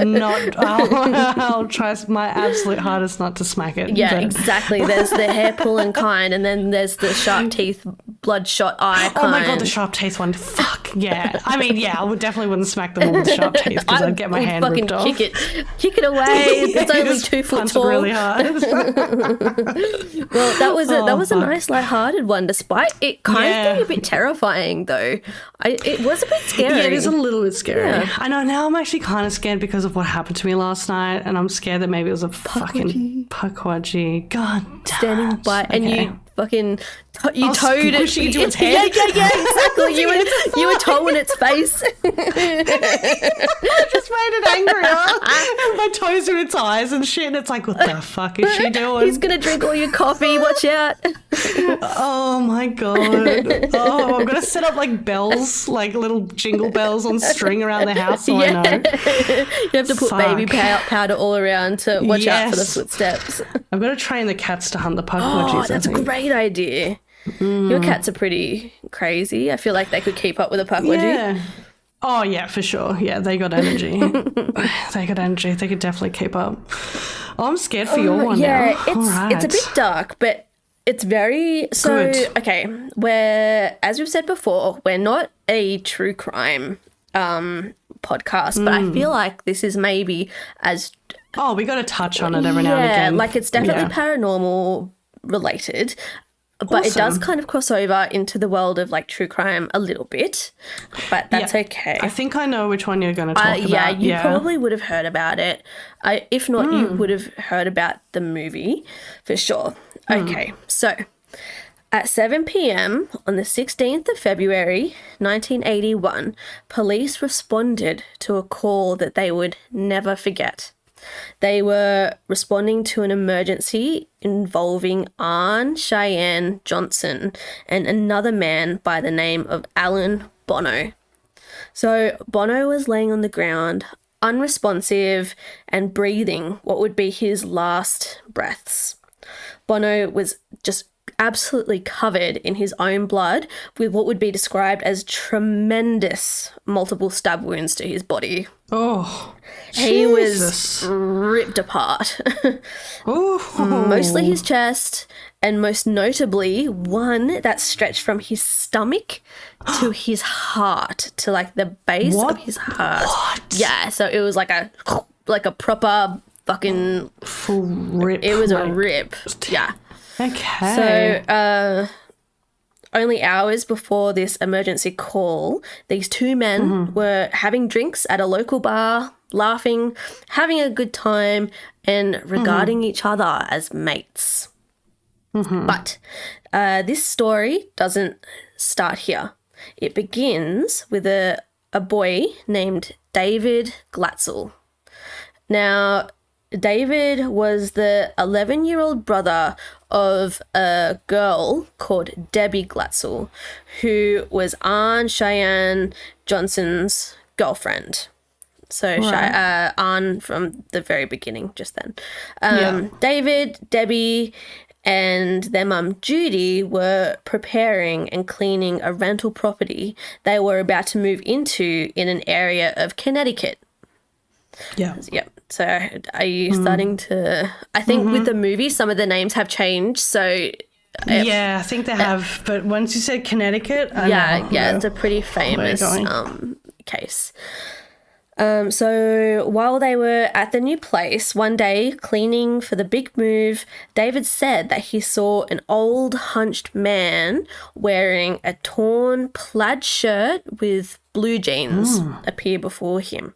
not... I'll try my absolute hardest not to smack it.
Yeah, exactly. There's the hair pulling kind, and then there's the sharp teeth, bloodshot eye kind.
Oh my God, the sharp teeth one. Fuck, yeah. I mean, I wouldn't smack them all with the sharp teeth because I'd get my hand ripped off.
Kick it away. It's only 2 foot tall.
Really hard.
Well, that was a nice lighthearted one, despite it kind of being a bit terrifying though. It was a bit scary.
Yeah, it is a little bit scary. Yeah. I know, now I'm actually kind of scared because of what happened to me last night, and I'm scared that maybe it was a fucking Puckwudgie. God damn
standing
it.
by, and you fucking towed it
into its head.
Yeah, exactly. You were towing its face.
Just made it angrier. And my toes are in its eyes and shit, and it's like, what the fuck is she doing?
He's gonna drink all your coffee. Watch out.
Oh my God. Oh, I'm gonna set up like bells, like little jingle bells on string around the house so I know.
You have to put baby powder all around to watch out for the footsteps.
I've got to train the cats to hunt the Puckwudgies.
Oh, that's a great idea. Your cats are pretty crazy. I feel like they could keep up with a Puckwudgie.
Yeah. Oh, yeah, for sure. Yeah, they got energy. They could definitely keep up. Oh, I'm scared for your one now.
Yeah, it's a bit dark, but it's very... So, good. Okay, as we've said before, we're not a true crime podcast, but I feel like this is maybe as...
Oh, we got to touch on it every now and again.
Yeah, like it's definitely paranormal related. But it does kind of cross over into the world of like true crime a little bit, but that's okay.
I think I know which one you're going to talk about.
Yeah, you probably would have heard about it. If not, you would have heard about the movie for sure. Okay, so at 7 p.m. on the 16th of February, 1981, police responded to a call that they would never forget. They were responding to an emergency involving Cheyenne Johnson and another man by the name of Alan Bono. So Bono was laying on the ground, unresponsive and breathing what would be his last breaths. Bono was just absolutely covered in his own blood with what would be described as tremendous multiple stab wounds to his body.
Oh,
he was ripped apart. Mostly his chest, and most notably one that stretched from his stomach to his heart, to like the base of his heart.
What?
Yeah, so it was like a proper fucking
full rip.
It was a rip. Yeah.
Okay.
So, only hours before this emergency call, these two men were having drinks at a local bar, laughing, having a good time, and regarding each other as mates. But this story doesn't start here. It begins with a boy named David Glatzel. Now, David was the 11-year-old brother of a girl called Debbie Glatzel, who was Aunt Cheyenne Johnson's girlfriend. So Anne from the very beginning, just then. David, Debbie, and their mum Judy were preparing and cleaning a rental property they were about to move into in an area of Connecticut.
Yeah.
Yep. So are you starting to... I think with the movie, some of the names have changed, so...
Yeah, I think they have. But once you said Connecticut...
it's a pretty famous case. So while they were at the new place, one day cleaning for the big move, David said that he saw an old hunched man wearing a torn plaid shirt with blue jeans appear before him.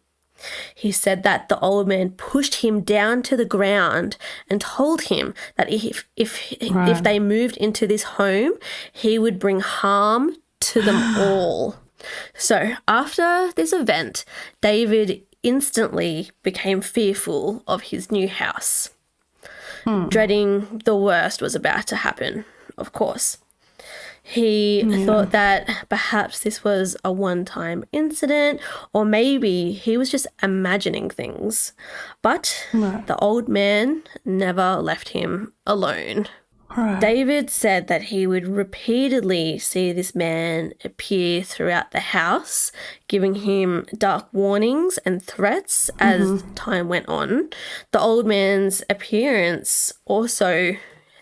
He said that the old man pushed him down to the ground and told him that if they moved into this home, he would bring harm to them all. So after this event, David instantly became fearful of his new house, dreading the worst was about to happen, of course. He thought that perhaps this was a one-time incident, or maybe he was just imagining things. But the old man never left him alone.
Right.
David said that he would repeatedly see this man appear throughout the house, giving him dark warnings and threats as time went on. The old man's appearance also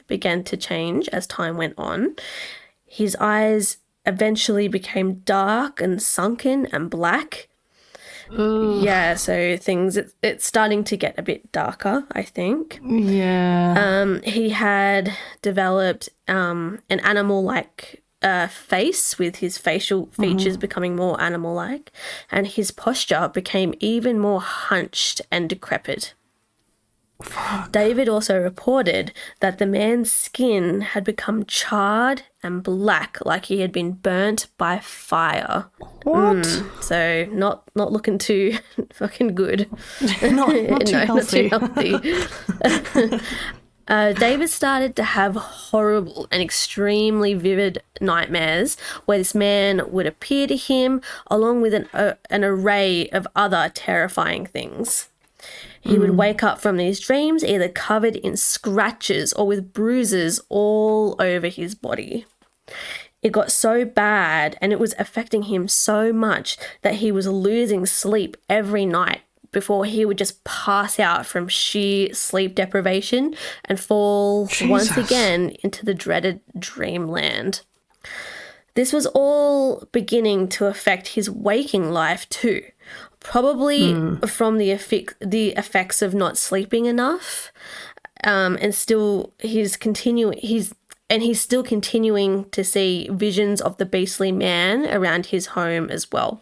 began to change as time went on. His eyes eventually became dark and sunken and black. Yeah, so it's starting to get a bit darker, I think.
Yeah.
He had developed an animal-like face, with his facial features becoming more animal-like, and his posture became even more hunched and decrepit. David also reported that the man's skin had become charred and black, like he had been burnt by fire.
What?
So not looking too fucking good.
Not too healthy.
Not too healthy. David started to have horrible and extremely vivid nightmares where this man would appear to him along with an array of other terrifying things. He would wake up from these dreams either covered in scratches or with bruises all over his body. It got so bad and it was affecting him so much that he was losing sleep every night before he would just pass out from sheer sleep deprivation and fall once again into the dreaded dreamland. This was all beginning to affect his waking life too, probably from the effects of not sleeping enough, and still he's still continuing to see visions of the beastly man around his home as well.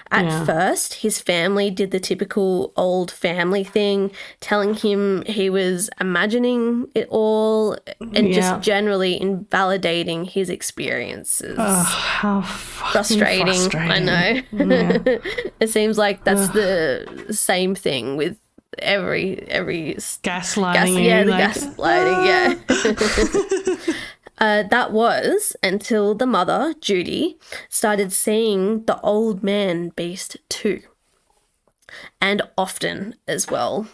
At first, his family did the typical old family thing, telling him he was imagining it all and just generally invalidating his experiences.
Oh, how frustrating.
I know. Yeah. It seems like that's the same thing with every
gaslighting.
Gaslighting, that was until the mother, Judy, started seeing the old man beast too. And often as well.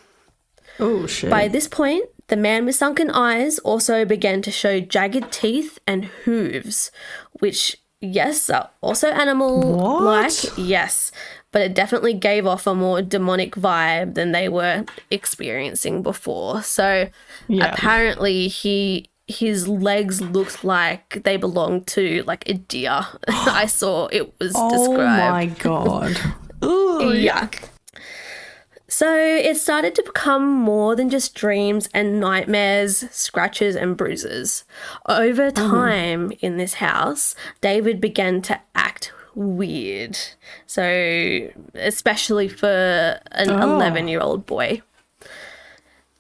Oh, shit.
By this point, the man with sunken eyes also began to show jagged teeth and hooves, which, yes, are also animal-like. Yes, but it definitely gave off a more demonic vibe than they were experiencing before. So apparently his legs looked like they belonged to like a deer. I saw it was described.
Oh my God. Ooh,
yeah. So it started to become more than just dreams and nightmares, scratches and bruises. Over time in this house, David began to act weird. So especially for an 11-year-old boy.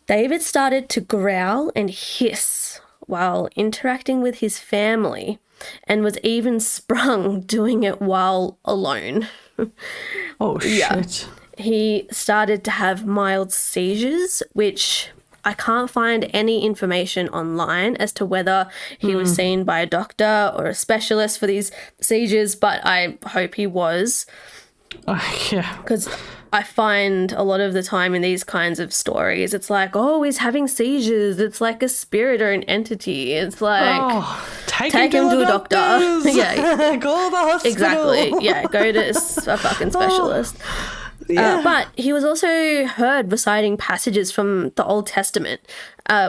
David started to growl and hiss while interacting with his family and was even sprung doing it while alone.
Oh, shit.
He started to have mild seizures, which I can't find any information online as to whether he was seen by a doctor or a specialist for these seizures, but I hope he was.
Yeah.
Because I find a lot of the time in these kinds of stories, it's like, oh, he's having seizures. It's like a spirit or an entity. It's like,
take
him to a doctor. Yeah.
Call the hospital.
Exactly. Yeah, go to a fucking specialist.
Yeah.
But he was also heard reciting passages from the Old Testament,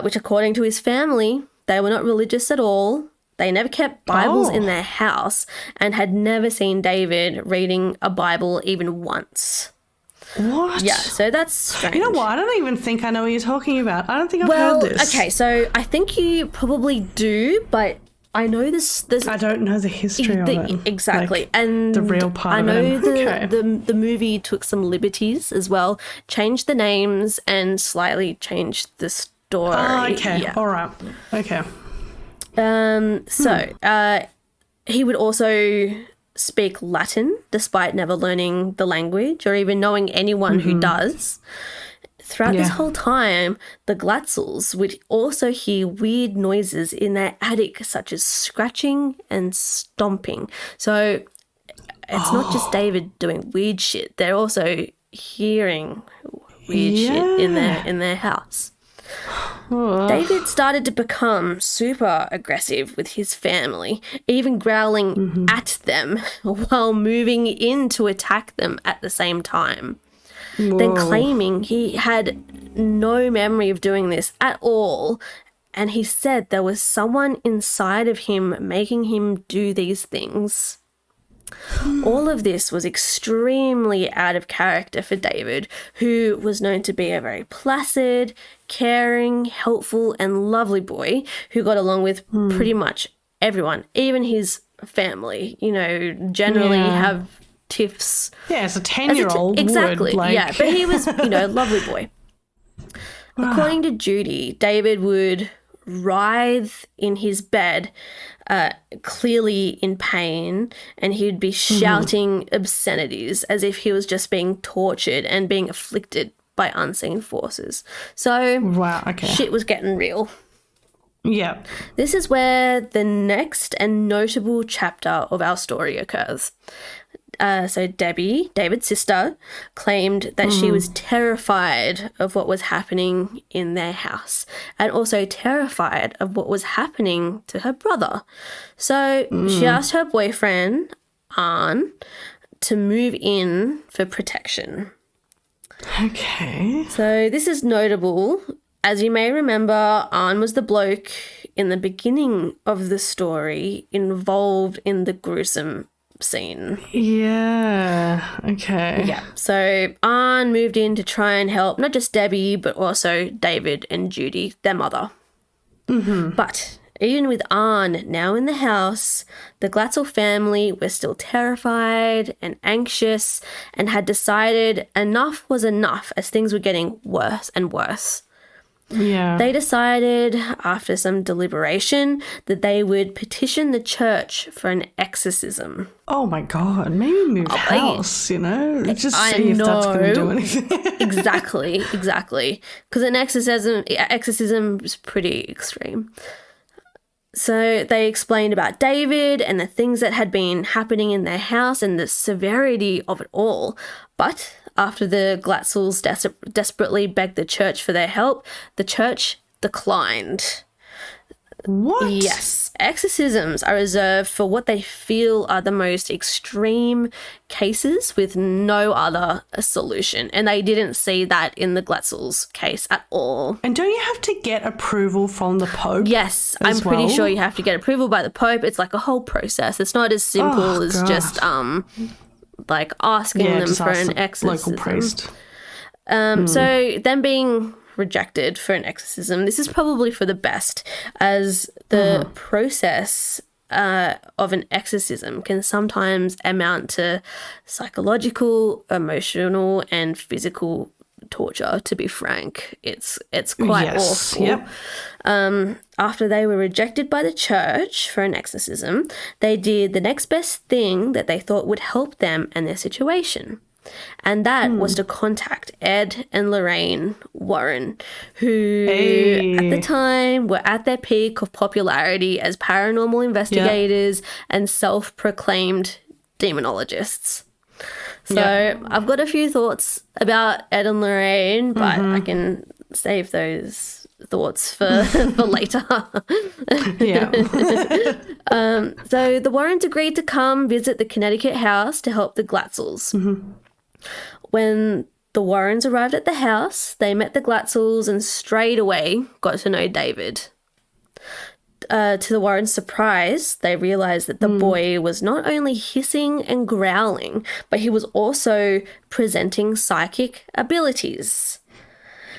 which according to his family, they were not religious at all. They never kept Bibles in their house and had never seen David reading a Bible even once.
What?
Yeah, so that's strange.
You know what? I don't even think I know what you're talking about. I don't think I've heard this.
Okay, so I think you probably do, but I know this.
I don't know the history of it.
Exactly.
Like,
and
the real part
of it.
I
know the movie took some liberties as well, changed the names and slightly changed the story.
Oh, okay. Yeah. All right. Okay.
He would also speak Latin despite never learning the language or even knowing anyone who does. Throughout this whole time, the Glatzels would also hear weird noises in their attic, such as scratching and stomping. So it's not just David doing weird shit. They're also hearing weird shit in their house. David started to become super aggressive with his family, even growling at them while moving in to attack them at the same time. Then claiming he had no memory of doing this at all, and he said there was someone inside of him making him do these things. All of this was extremely out of character for David, who was known to be a very placid, caring, helpful, and lovely boy who got along with pretty much everyone, even his family, generally have tiffs.
Yeah, it's a 10-year-old
exactly,
would,
yeah, but he was, lovely boy. According to Judy, David would writhe in his bed, clearly in pain, and he'd be shouting obscenities as if he was just being tortured and being afflicted by unseen forces. So shit was getting real.
Yeah.
This is where the next and notable chapter of our story occurs. so Debbie, David's sister, claimed that she was terrified of what was happening in their house and also terrified of what was happening to her brother. So she asked her boyfriend, Arn, to move in for protection.
Okay.
So this is notable. As you may remember, Arn was the bloke in the beginning of the story involved in the gruesome scene.
Yeah. Okay.
Yeah. So Arn moved in to try and help not just Debbie, but also David and Judy, their mother. But even with Arn now in the house, the Glatzel family were still terrified and anxious and had decided enough was enough as things were getting worse and worse.
Yeah.
They decided, after some deliberation, that they would petition the church for an exorcism.
Oh my God, maybe move house, just see if that's going to do anything.
Exactly. Because an exorcism is pretty extreme. So they explained about David and the things that had been happening in their house and the severity of it all. But after the Glatzels desperately begged the church for their help, the church declined.
What?
Yes. Exorcisms are reserved for what they feel are the most extreme cases with no other solution. And they didn't see that in the Glatzels case at all.
And don't you have to get approval from the Pope?
Yes, I'm pretty sure you have to get approval by the Pope. It's like a whole process. It's not as simple as just like asking them for an exorcism.
Local priest.
So them being rejected for an exorcism, this is probably for the best, as the process of an exorcism can sometimes amount to psychological, emotional, and physical torture. To be frank, it's quite awful.
Yep.
After they were rejected by the church for an exorcism, they did the next best thing that they thought would help them and their situation. And that was to contact Ed and Lorraine Warren, who at the time were at their peak of popularity as paranormal investigators and self-proclaimed demonologists. So I've got a few thoughts about Ed and Lorraine, but I can save those thoughts for later. So the Warrens agreed to come visit the Connecticut house to help the Glatzels. When the Warrens arrived at the house, they met the Glatzels and straight away got to know David. To the Warrens' surprise, they realised that the boy was not only hissing and growling, but he was also presenting psychic abilities.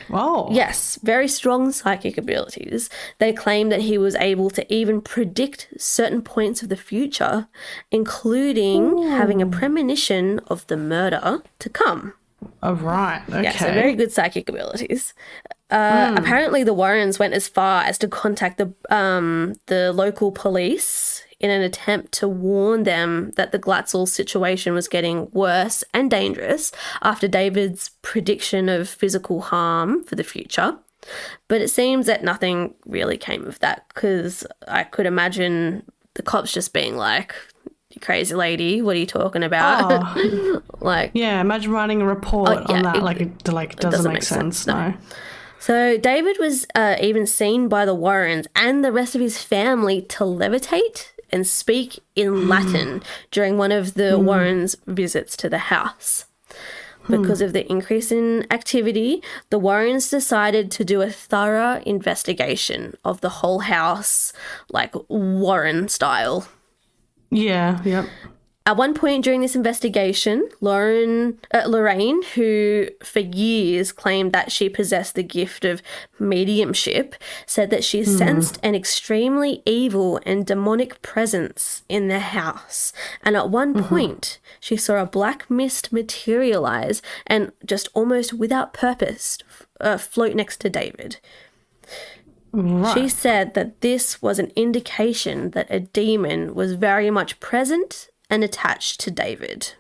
Oh.
Yes, very strong psychic abilities. They claimed that he was able to even predict certain points of the future, including having a premonition of the murder to come.
Oh, right. Okay.
Yeah, so very good psychic abilities. Apparently, the Warrens went as far as to contact the local police in an attempt to warn them that the Glatzel situation was getting worse and dangerous after David's prediction of physical harm for the future. But it seems that nothing really came of that, because I could imagine the cops just being like, "You crazy lady, what are you talking about?"
Imagine writing a report on that. It doesn't make sense. No.
So David was even seen by the Warrens and the rest of his family to levitate and speak in Latin during one of the Warrens' visits to the house. Because of the increase in activity, the Warrens decided to do a thorough investigation of the whole house, like Warren style.
Yeah, yep.
At one point during this investigation, Lorraine, who for years claimed that she possessed the gift of mediumship, said that she sensed an extremely evil and demonic presence in the house. And at one point, she saw a black mist materialize and just almost without purpose float next to David.
Right.
She said that this was an indication that a demon was very much present and attached to David.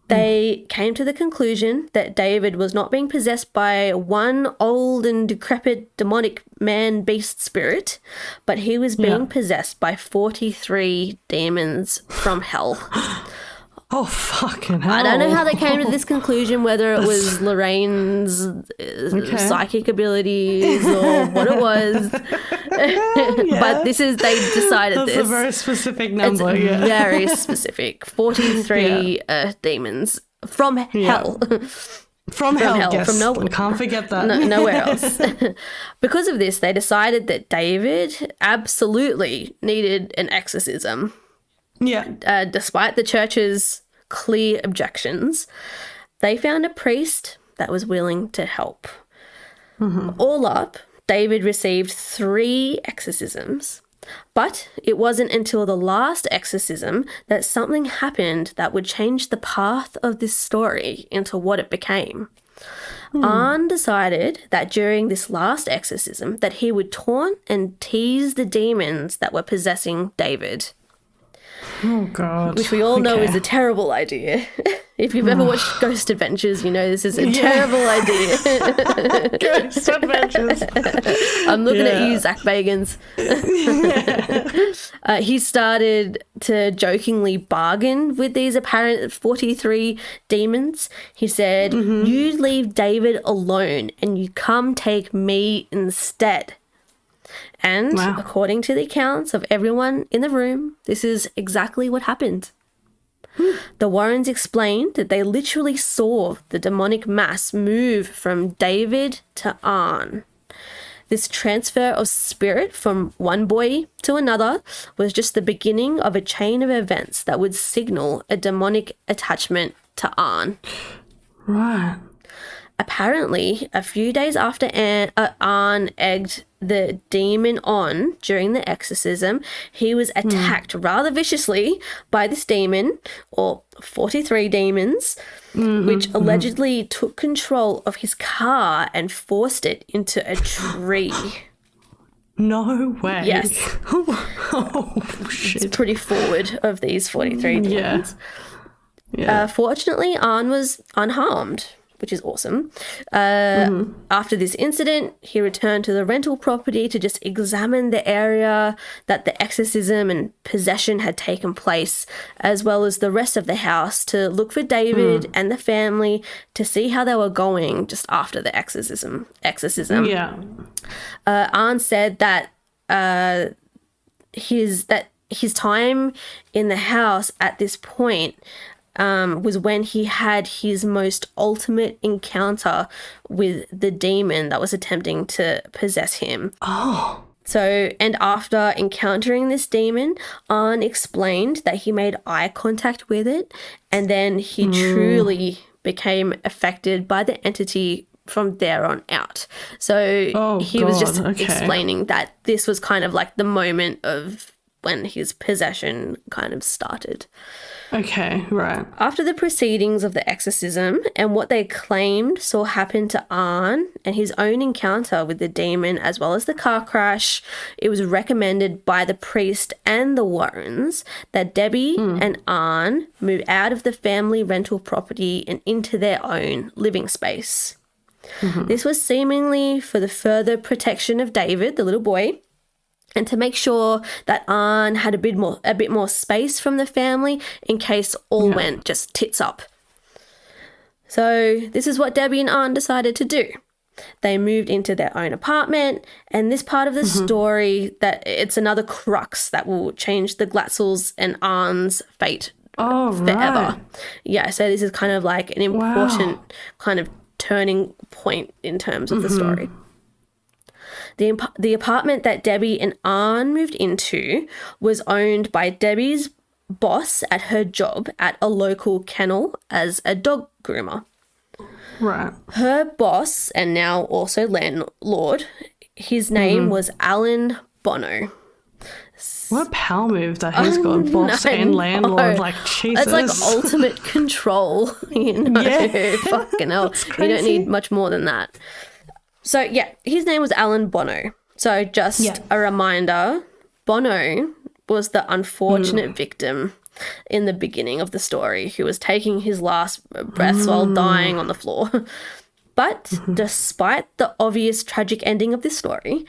They came to the conclusion that David was not being possessed by one old and decrepit demonic man-beast spirit, but he was being possessed by 43 demons from hell.
Oh, fucking hell.
I don't know how they came to this conclusion, whether it was Lorraine's psychic abilities or what it was. But they decided
That's
this.
a very specific number,
It's very specific. 43 demons from hell.
From hell, yes.
From nowhere.
Can't forget that.
Nowhere else. Because of this, they decided that David absolutely needed an exorcism.
Yeah.
Despite the church's clear objections, they found a priest that was willing to help. All up, David received 3 exorcisms, but it wasn't until the last exorcism that something happened that would change the path of this story into what it became. Arn decided that during this last exorcism that he would taunt and tease the demons that were possessing David.
Oh, God.
Which we all know is a terrible idea. If you've ever watched Ghost Adventures, you know this is a terrible idea.
Ghost Adventures.
I'm looking at you, Zach Bagans. He started to jokingly bargain with these apparent 43 demons. He said, you leave David alone and you come take me instead. And according to the accounts of everyone in the room, this is exactly what happened. The Warrens explained that they literally saw the demonic mass move from David to Arn. This transfer of spirit from one boy to another was just the beginning of a chain of events that would signal a demonic attachment to Arn.
Right.
Apparently, a few days after Arn egged the demon on during the exorcism, he was attacked rather viciously by this demon, or 43 demons, which allegedly took control of his car and forced it into a tree.
No way.
Yes.
Oh, shit.
It's pretty forward of these 43 demons.
Yeah.
Fortunately, Arn was unharmed, which is awesome. After this incident, he returned to the rental property to just examine the area that the exorcism and possession had taken place, as well as the rest of the house, to look for David and the family to see how they were going just after the exorcism.
Yeah.
Arn said that his time in the house at this point was when he had his most ultimate encounter with the demon that was attempting to possess him.
Oh.
So, and after encountering this demon, Arn explained that he made eye contact with it, and then he truly became affected by the entity from there on out. So he was just explaining that this was kind of like the moment of when his possession kind of started.
Okay, right.
After the proceedings of the exorcism and what they claimed saw happen to Arn and his own encounter with the demon, as well as the car crash, it was recommended by the priest and the Warrens that Debbie and Arn move out of the family rental property and into their own living space. This was seemingly for the further protection of David, the little boy, and to make sure that Arn had a bit more space from the family in case all went just tits up. So this is what Debbie and Arn decided to do. They moved into their own apartment, and this part of the story, that it's another crux that will change the Glatzels and Arn's fate forever.
Right.
Yeah, so this is kind of like an important kind of turning point in terms of the story. The apartment that Debbie and Arn moved into was owned by Debbie's boss at her job at a local kennel as a dog groomer.
Right.
Her boss, and now also landlord, his name was Alan Bono.
What a power move that he's got, boss and landlord. Like, Jesus.
It's like ultimate control, you know.
Yeah.
Fucking hell. You don't need much more than that. So, yeah, his name was Alan Bono. So, just a reminder, Bono was the unfortunate victim in the beginning of the story who was taking his last breaths while dying on the floor. But despite the obvious tragic ending of this story,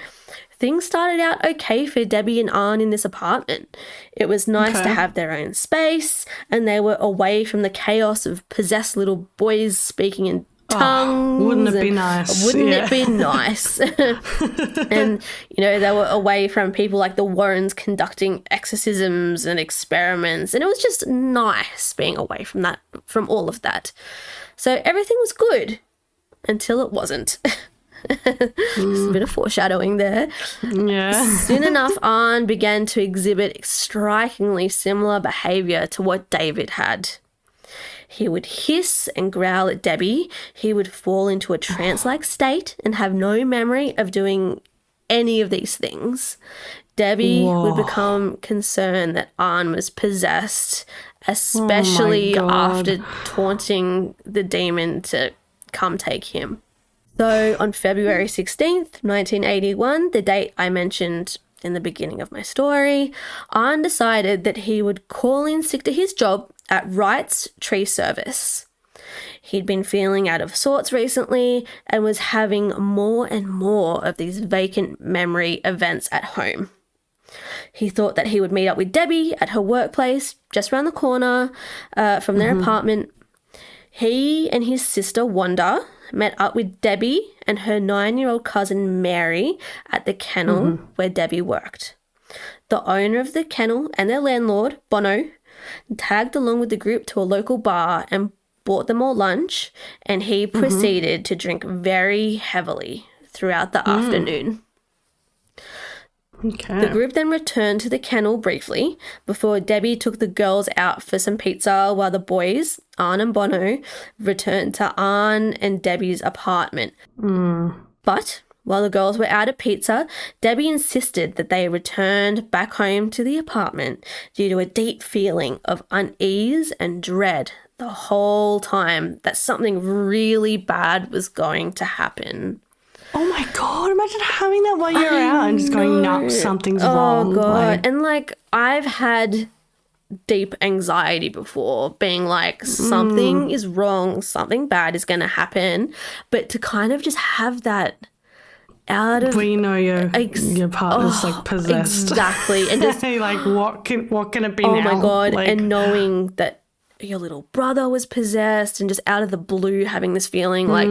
things started out okay for Debbie and Arn in this apartment. It was nice to have their own space, and they were away from the chaos of possessed little boys speaking in tongues.
Wouldn't it be nice?
Wouldn't it be nice? And, you know, they were away from people like the Warrens conducting exorcisms and experiments, and it was just nice being away from that, from all of that. So everything was good until it wasn't. Just a bit of foreshadowing there.
Yeah.
Soon enough, Arn began to exhibit strikingly similar behaviour to what David had. He would hiss and growl at Debbie. He would fall into a trance-like state and have no memory of doing any of these things. Debbie would become concerned that Arn was possessed, especially after taunting the demon to come take him. So on February 16th, 1981, the date I mentioned in the beginning of my story, Arn decided that he would call in sick to his job at Wright's Tree Service. He'd been feeling out of sorts recently and was having more and more of these vacant memory events at home. He thought that he would meet up with Debbie at her workplace just around the corner from their apartment. He and his sister Wanda met up with Debbie and her 9-year-old cousin Mary at the kennel where Debbie worked. The owner of the kennel and their landlord, Bono, tagged along with the group to a local bar and bought them all lunch, and he proceeded to drink very heavily throughout the afternoon.
Okay.
The group then returned to the kennel briefly before Debbie took the girls out for some pizza while the boys, Arn and Bono, returned to Arn and Debbie's apartment. But while the girls were out at pizza, Debbie insisted that they returned back home to the apartment due to a deep feeling of unease and dread the whole time that something really bad was going to happen.
Oh my God, imagine having that while you're out and just going, no, something's wrong.
Oh God. And like, I've had deep anxiety before, being like, something is wrong, something bad is going to happen. But to kind of just have that out of...
We know your partner's like possessed.
Exactly. And just...
like, what can it be now?
Oh my God.
Like,
and knowing that your little brother was possessed and just out of the blue having this feeling like,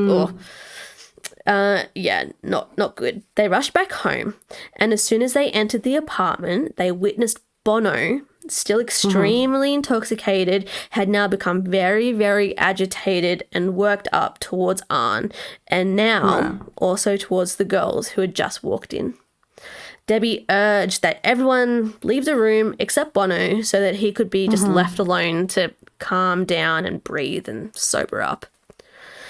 not good. They rushed back home, and as soon as they entered the apartment, they witnessed Bono, still extremely intoxicated, had now become very, very agitated and worked up towards Arn, and now also towards the girls who had just walked in. Debbie urged that everyone leave the room except Bono so that he could be just left alone to calm down and breathe and sober up.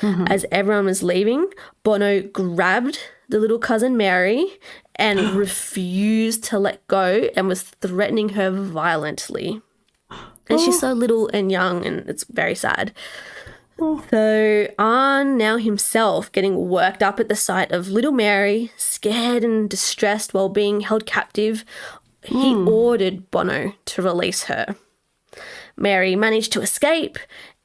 As everyone was leaving, Bono grabbed the little cousin Mary and refused to let go and was threatening her violently. And she's so little and young, and it's very sad. So Arn, now himself getting worked up at the sight of little Mary, scared and distressed while being held captive, he ordered Bono to release her. Mary managed to escape,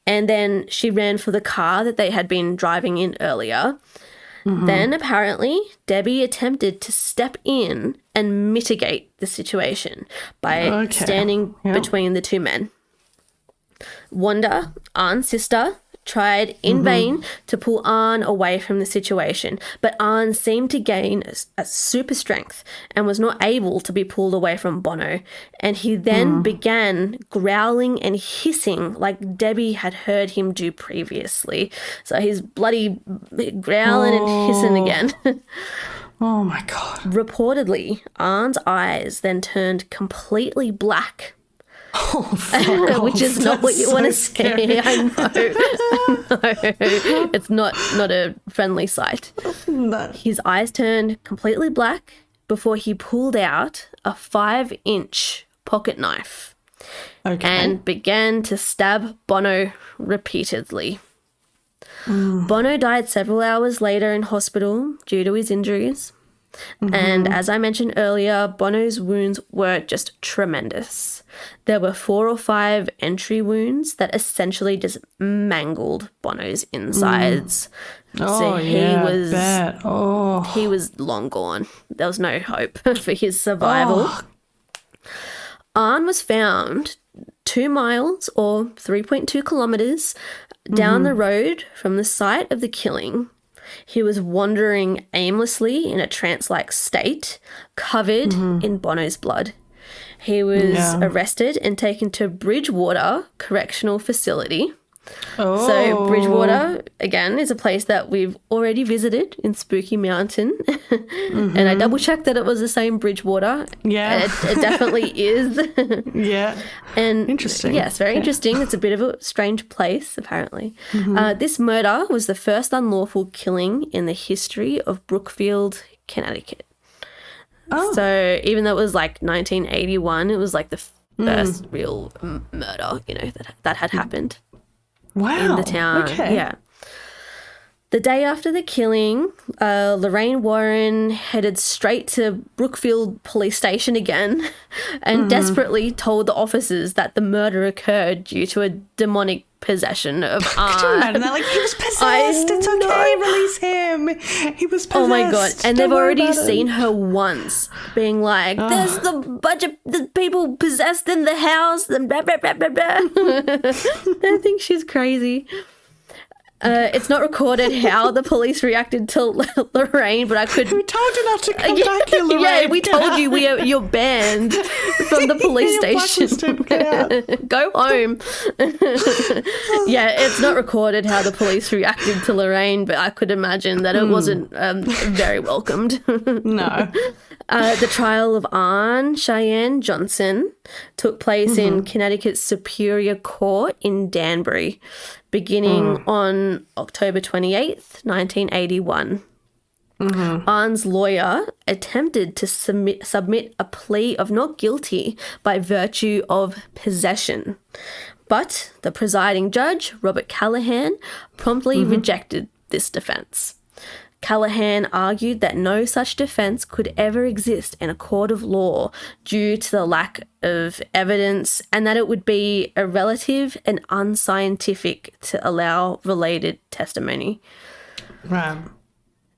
and then she ran for the car that they had been driving in earlier. Then, apparently, Debbie attempted to step in and mitigate the situation by standing between the two men. Wanda, Arn's sister, tried in vain to pull Arn away from the situation, but Arn seemed to gain a super strength and was not able to be pulled away from Bono, and he then began growling and hissing like Debbie had heard him do previously. So he's bloody growling and hissing again.
Oh my God.
Reportedly, Arn's eyes then turned completely black. Which is not what you want to see. I know. It's not a friendly sight.
No.
His eyes turned completely black before he pulled out a 5-inch pocket knife and began to stab Bono repeatedly. Bono died several hours later in hospital due to his injuries. And as I mentioned earlier, Bono's wounds were just tremendous. There were 4 or 5 entry wounds that essentially just mangled Bono's insides. So he was long gone. There was no hope for his survival. Arn was found 2 miles or 3.2 kilometers down the road from the site of the killing. He was wandering aimlessly in a trance-like state, covered in Bono's blood. He was arrested and taken to Bridgewater Correctional Facility. So Bridgewater, again, is a place that we've already visited in Spooky Mountain. And I double-checked that it was the same Bridgewater.
Yeah.
It definitely is.
Yeah.
And
interesting.
Yes, very interesting. It's a bit of a strange place, apparently. This murder was the first unlawful killing in the history of Brookfield, Connecticut. So even though it was like 1981, it was like the first real murder, that had happened.
Wow.
In the town.
Okay.
Yeah. The day after the killing, Lorraine Warren headed straight to Brookfield Police Station again and desperately told the officers that the murder occurred due to a demonic possession of Arn.
Could you imagine that? Like, he was possessed. It's okay. Release him. He was possessed.
Oh, my God. And they've already seen her once being like, there's the bunch of the people possessed in the house. And blah, blah, blah, blah, blah. I think she's crazy. It's not recorded how the police reacted to Lorraine, but I could...
We told you not to come back here, Lorraine.
Yeah, we told you you're banned from the police station. Go home. Yeah, it's not recorded how the police reacted to Lorraine, but I could imagine that it wasn't very welcomed.
No.
The trial of Arn Cheyenne Johnson took place in Connecticut's Superior Court in Danbury, beginning on October 28th, 1981. Arn's lawyer attempted to submit a plea of not guilty by virtue of possession, but the presiding judge, Robert Callahan, promptly rejected this defense. Callahan argued that no such defense could ever exist in a court of law due to the lack of evidence and that it would be irrelative and unscientific to allow related testimony.
Right.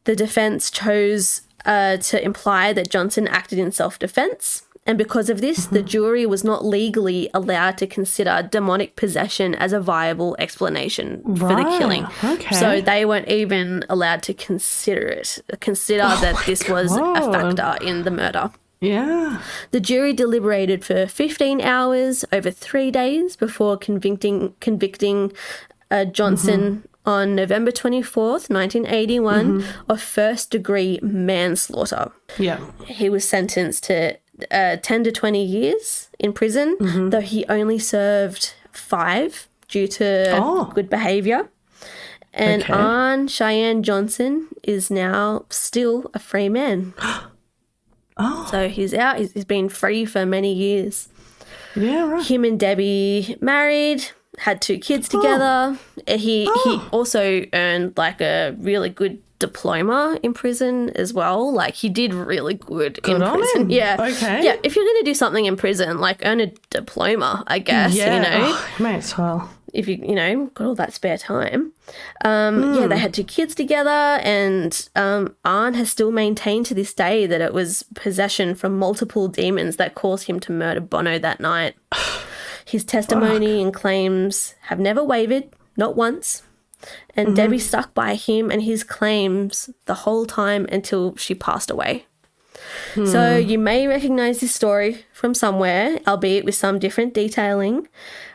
The defense chose to imply that Johnson acted in self-defense, and because of this, the jury was not legally allowed to consider demonic possession as a viable explanation for the killing.
Okay.
So they weren't even allowed to consider that this was a factor in the murder.
Yeah.
The jury deliberated for 15 hours over 3 days before convicting Johnson on November 24th, 1981, of first-degree manslaughter.
Yeah.
He was sentenced to 10 to 20 years in prison, though he only served 5 due to good behaviour. And Arn Cheyenne Johnson is now still a free man. So he's out. He's been free for many years.
Yeah, right.
Him and Debbie married, had 2 kids together. He also earned like a really good diploma in prison as well. Like, he did really good in prison.
Him.
Yeah.
Okay.
Yeah, if you're going to do something in prison, like, earn a diploma, I guess,
May as well.
If you, got all that spare time. Yeah, they had 2 kids together, and Arn has still maintained to this day that it was possession from multiple demons that caused him to murder Bono that night. His testimony and claims have never wavered, not once. And Debbie stuck by him and his claims the whole time until she passed away. So you may recognise this story from somewhere, albeit with some different detailing.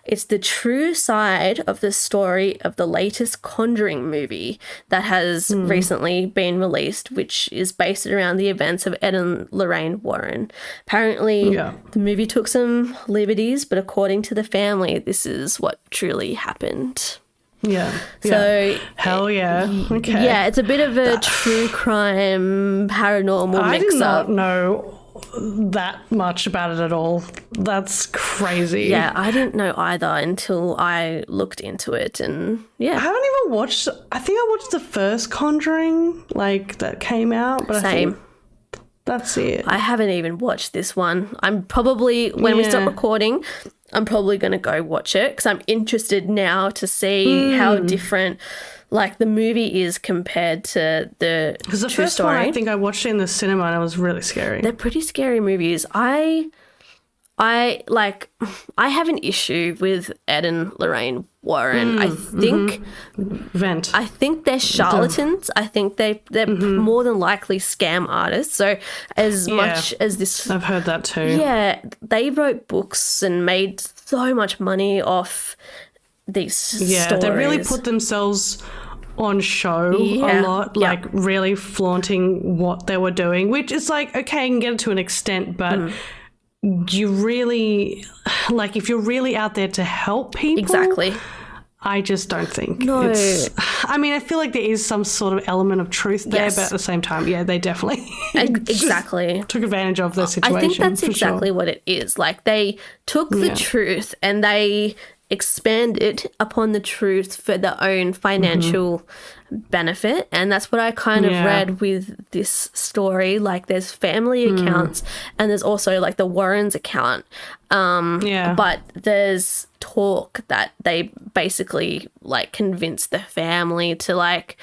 It's the true side of the story of the latest Conjuring movie that has recently been released, which is based around the events of Ed and Lorraine Warren. Apparently, the movie took some liberties, but according to the family, this is what truly happened.
Yeah.
So
hell yeah. Okay.
Yeah, it's a bit of a true crime paranormal mix-up.
I did not know that much about it at all. That's crazy.
Yeah, I didn't know either until I looked into it, and
I haven't even watched. I think I watched the first Conjuring, like, that came out, but
Same.
I think That's it.
I haven't even watched this one. I'm probably, when we stop recording, I'm probably going to go watch it because I'm interested now to see how different like the movie is compared to the
Because the
true
first
story.
one, I think I watched it in the cinema and it was really scary.
They're pretty scary movies. I have an issue with Ed and Lorraine Warren. I think I think they're charlatans. I think they're more than likely scam artists. So as much as this,
I've heard that too.
yeah, they wrote books and made so much money off these stories.
They really put themselves on show a lot, like really flaunting what they were doing, which is like, okay, I can get it to an extent, but you really, like, if you're really out there to help people.
Exactly.
I just don't think
No.
I mean, I feel like there is some sort of element of truth there, but at the same time, they definitely
exactly
took advantage of their situation.
I think that's
for
exactly
sure.
what it is. Like they took the truth and they expanded upon the truth for their own financial benefit, and that's what I kind of read with this story. Like there's family accounts and there's also like the Warrens account, but there's talk that they basically like convinced the family to like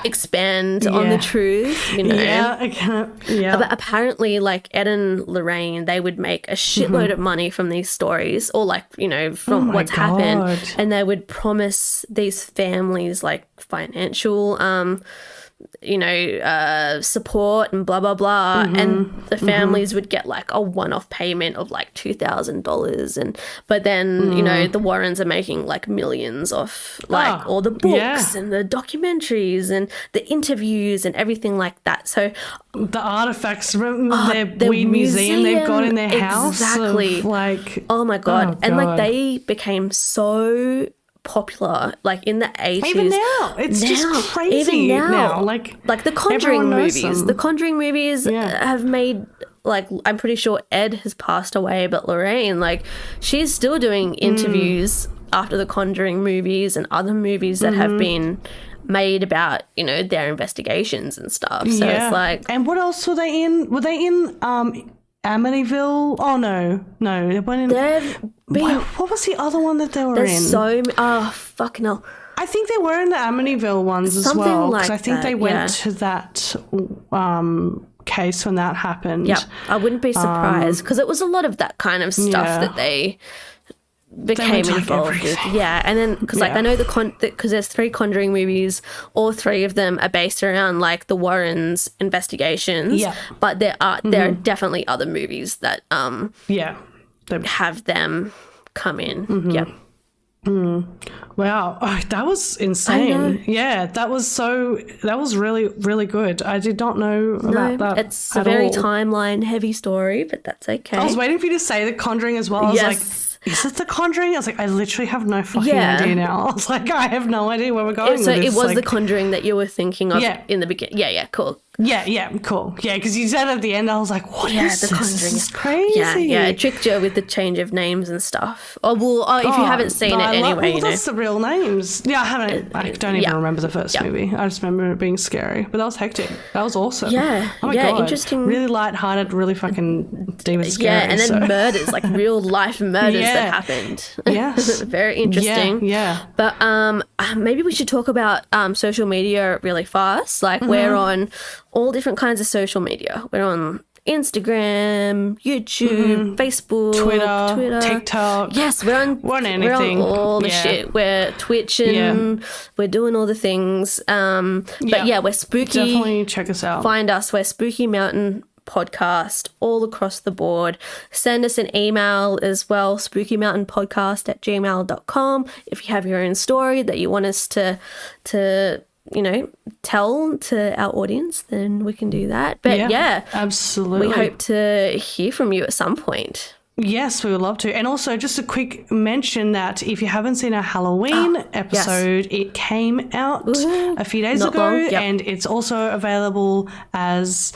expand on the truth, you know. But apparently like Ed and Lorraine, they would make a shitload of money from these stories, or like, you know, from what's happened, and they would promise these families like financial you know, support and blah blah blah, and the families would get like a one-off payment of like $2,000, and but then you know the Warrens are making like millions off like all the books and the documentaries and the interviews and everything like that. So
the artifacts, their weed museum they've got in their house,
exactly.
Like,
oh my god, and like they became so popular like in the 80s.
Even now it's just crazy.
Even now.
Like
the Conjuring movies have made, like, I'm pretty sure Ed has passed away, but Lorraine, like, she's still doing interviews after the Conjuring movies and other movies that have been made about, you know, their investigations and stuff. So it's like,
and what else were they in? Were they in Amityville? Oh no, they weren't in. What was the other one that they were in?
So fucking hell.
I think they were in the Amityville ones as well, because I think they went to that case when that happened.
Yeah, I wouldn't be surprised, because it was a lot of that kind of stuff that they became involved with. Yeah, and then because like I know because there's 3 Conjuring movies, all 3 of them are based around like the Warrens' investigations. Yeah, but there are definitely other movies that have them come in. Yep.
Wow, that was insane. Yeah, that was really, really good. I did not know about that.
It's a very timeline heavy story, but that's okay.
I was waiting for you to say The Conjuring as well. I was like, is it The Conjuring? I was like, I literally have no fucking idea now. I was like, I have no idea where we're going with this.
So it was The Conjuring that you were thinking of in the beginning. Yeah, cool.
Yeah, cool. Yeah, because you said at the end, I was like, what is this? This is crazy.
Yeah, it tricked you with the change of names and stuff. If you haven't seen it anyway, you know.
That's the real names. Yeah, I don't even remember the first movie. I just remember it being scary. But that was hectic. That was awesome.
Yeah.
Oh my God.
Interesting.
Really lighthearted, really fucking demon scary.
Yeah, and then murders, like real life murders that happened.
Yes.
Very interesting.
Yeah.
But maybe we should talk about social media really fast. Like we're on all different kinds of social media. We're on Instagram, YouTube, Facebook, Twitter,
TikTok.
Yes, we're on
anything.
We're on all the shit. We're twitching. We're doing all the things. But we're spooky.
Definitely check us out.
Find us. We're Spooky Mountain Podcast all across the board. Send us an email as well, spookymountainpodcast@gmail.com, if you have your own story that you want us to you know, tell to our audience, then we can do that. But
absolutely,
we hope to hear from you at some point.
Yes, we would love to. And also, just a quick mention that if you haven't seen our Halloween episode, it came out a few days ago, and it's also available as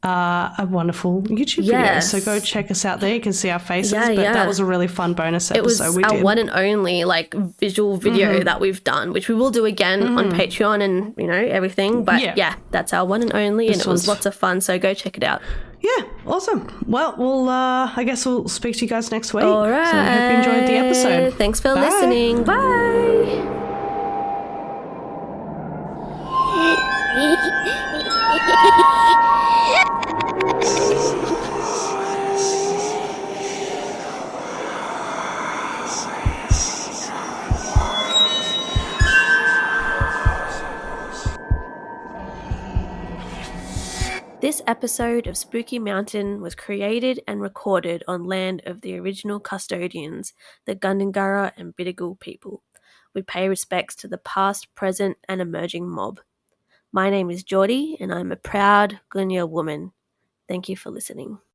a wonderful YouTube video. So go check us out there. You can see our faces. But that was a really fun bonus episode.
It was our one and only like visual video that we've done, which we will do again on Patreon and, you know, everything. But that's our one and only, and it was lots of fun. So go check it out.
Yeah, awesome. Well, I guess we'll speak to you guys next week.
All right.
So I hope you enjoyed the episode.
Thanks for listening. Bye. This episode of Spooky Mountain was created and recorded on land of the original custodians, the Gundungurra and Bidjigal people. We pay respects to the past, present, and emerging mob. My name is Jordi, and I'm a proud Gunya woman. Thank you for listening.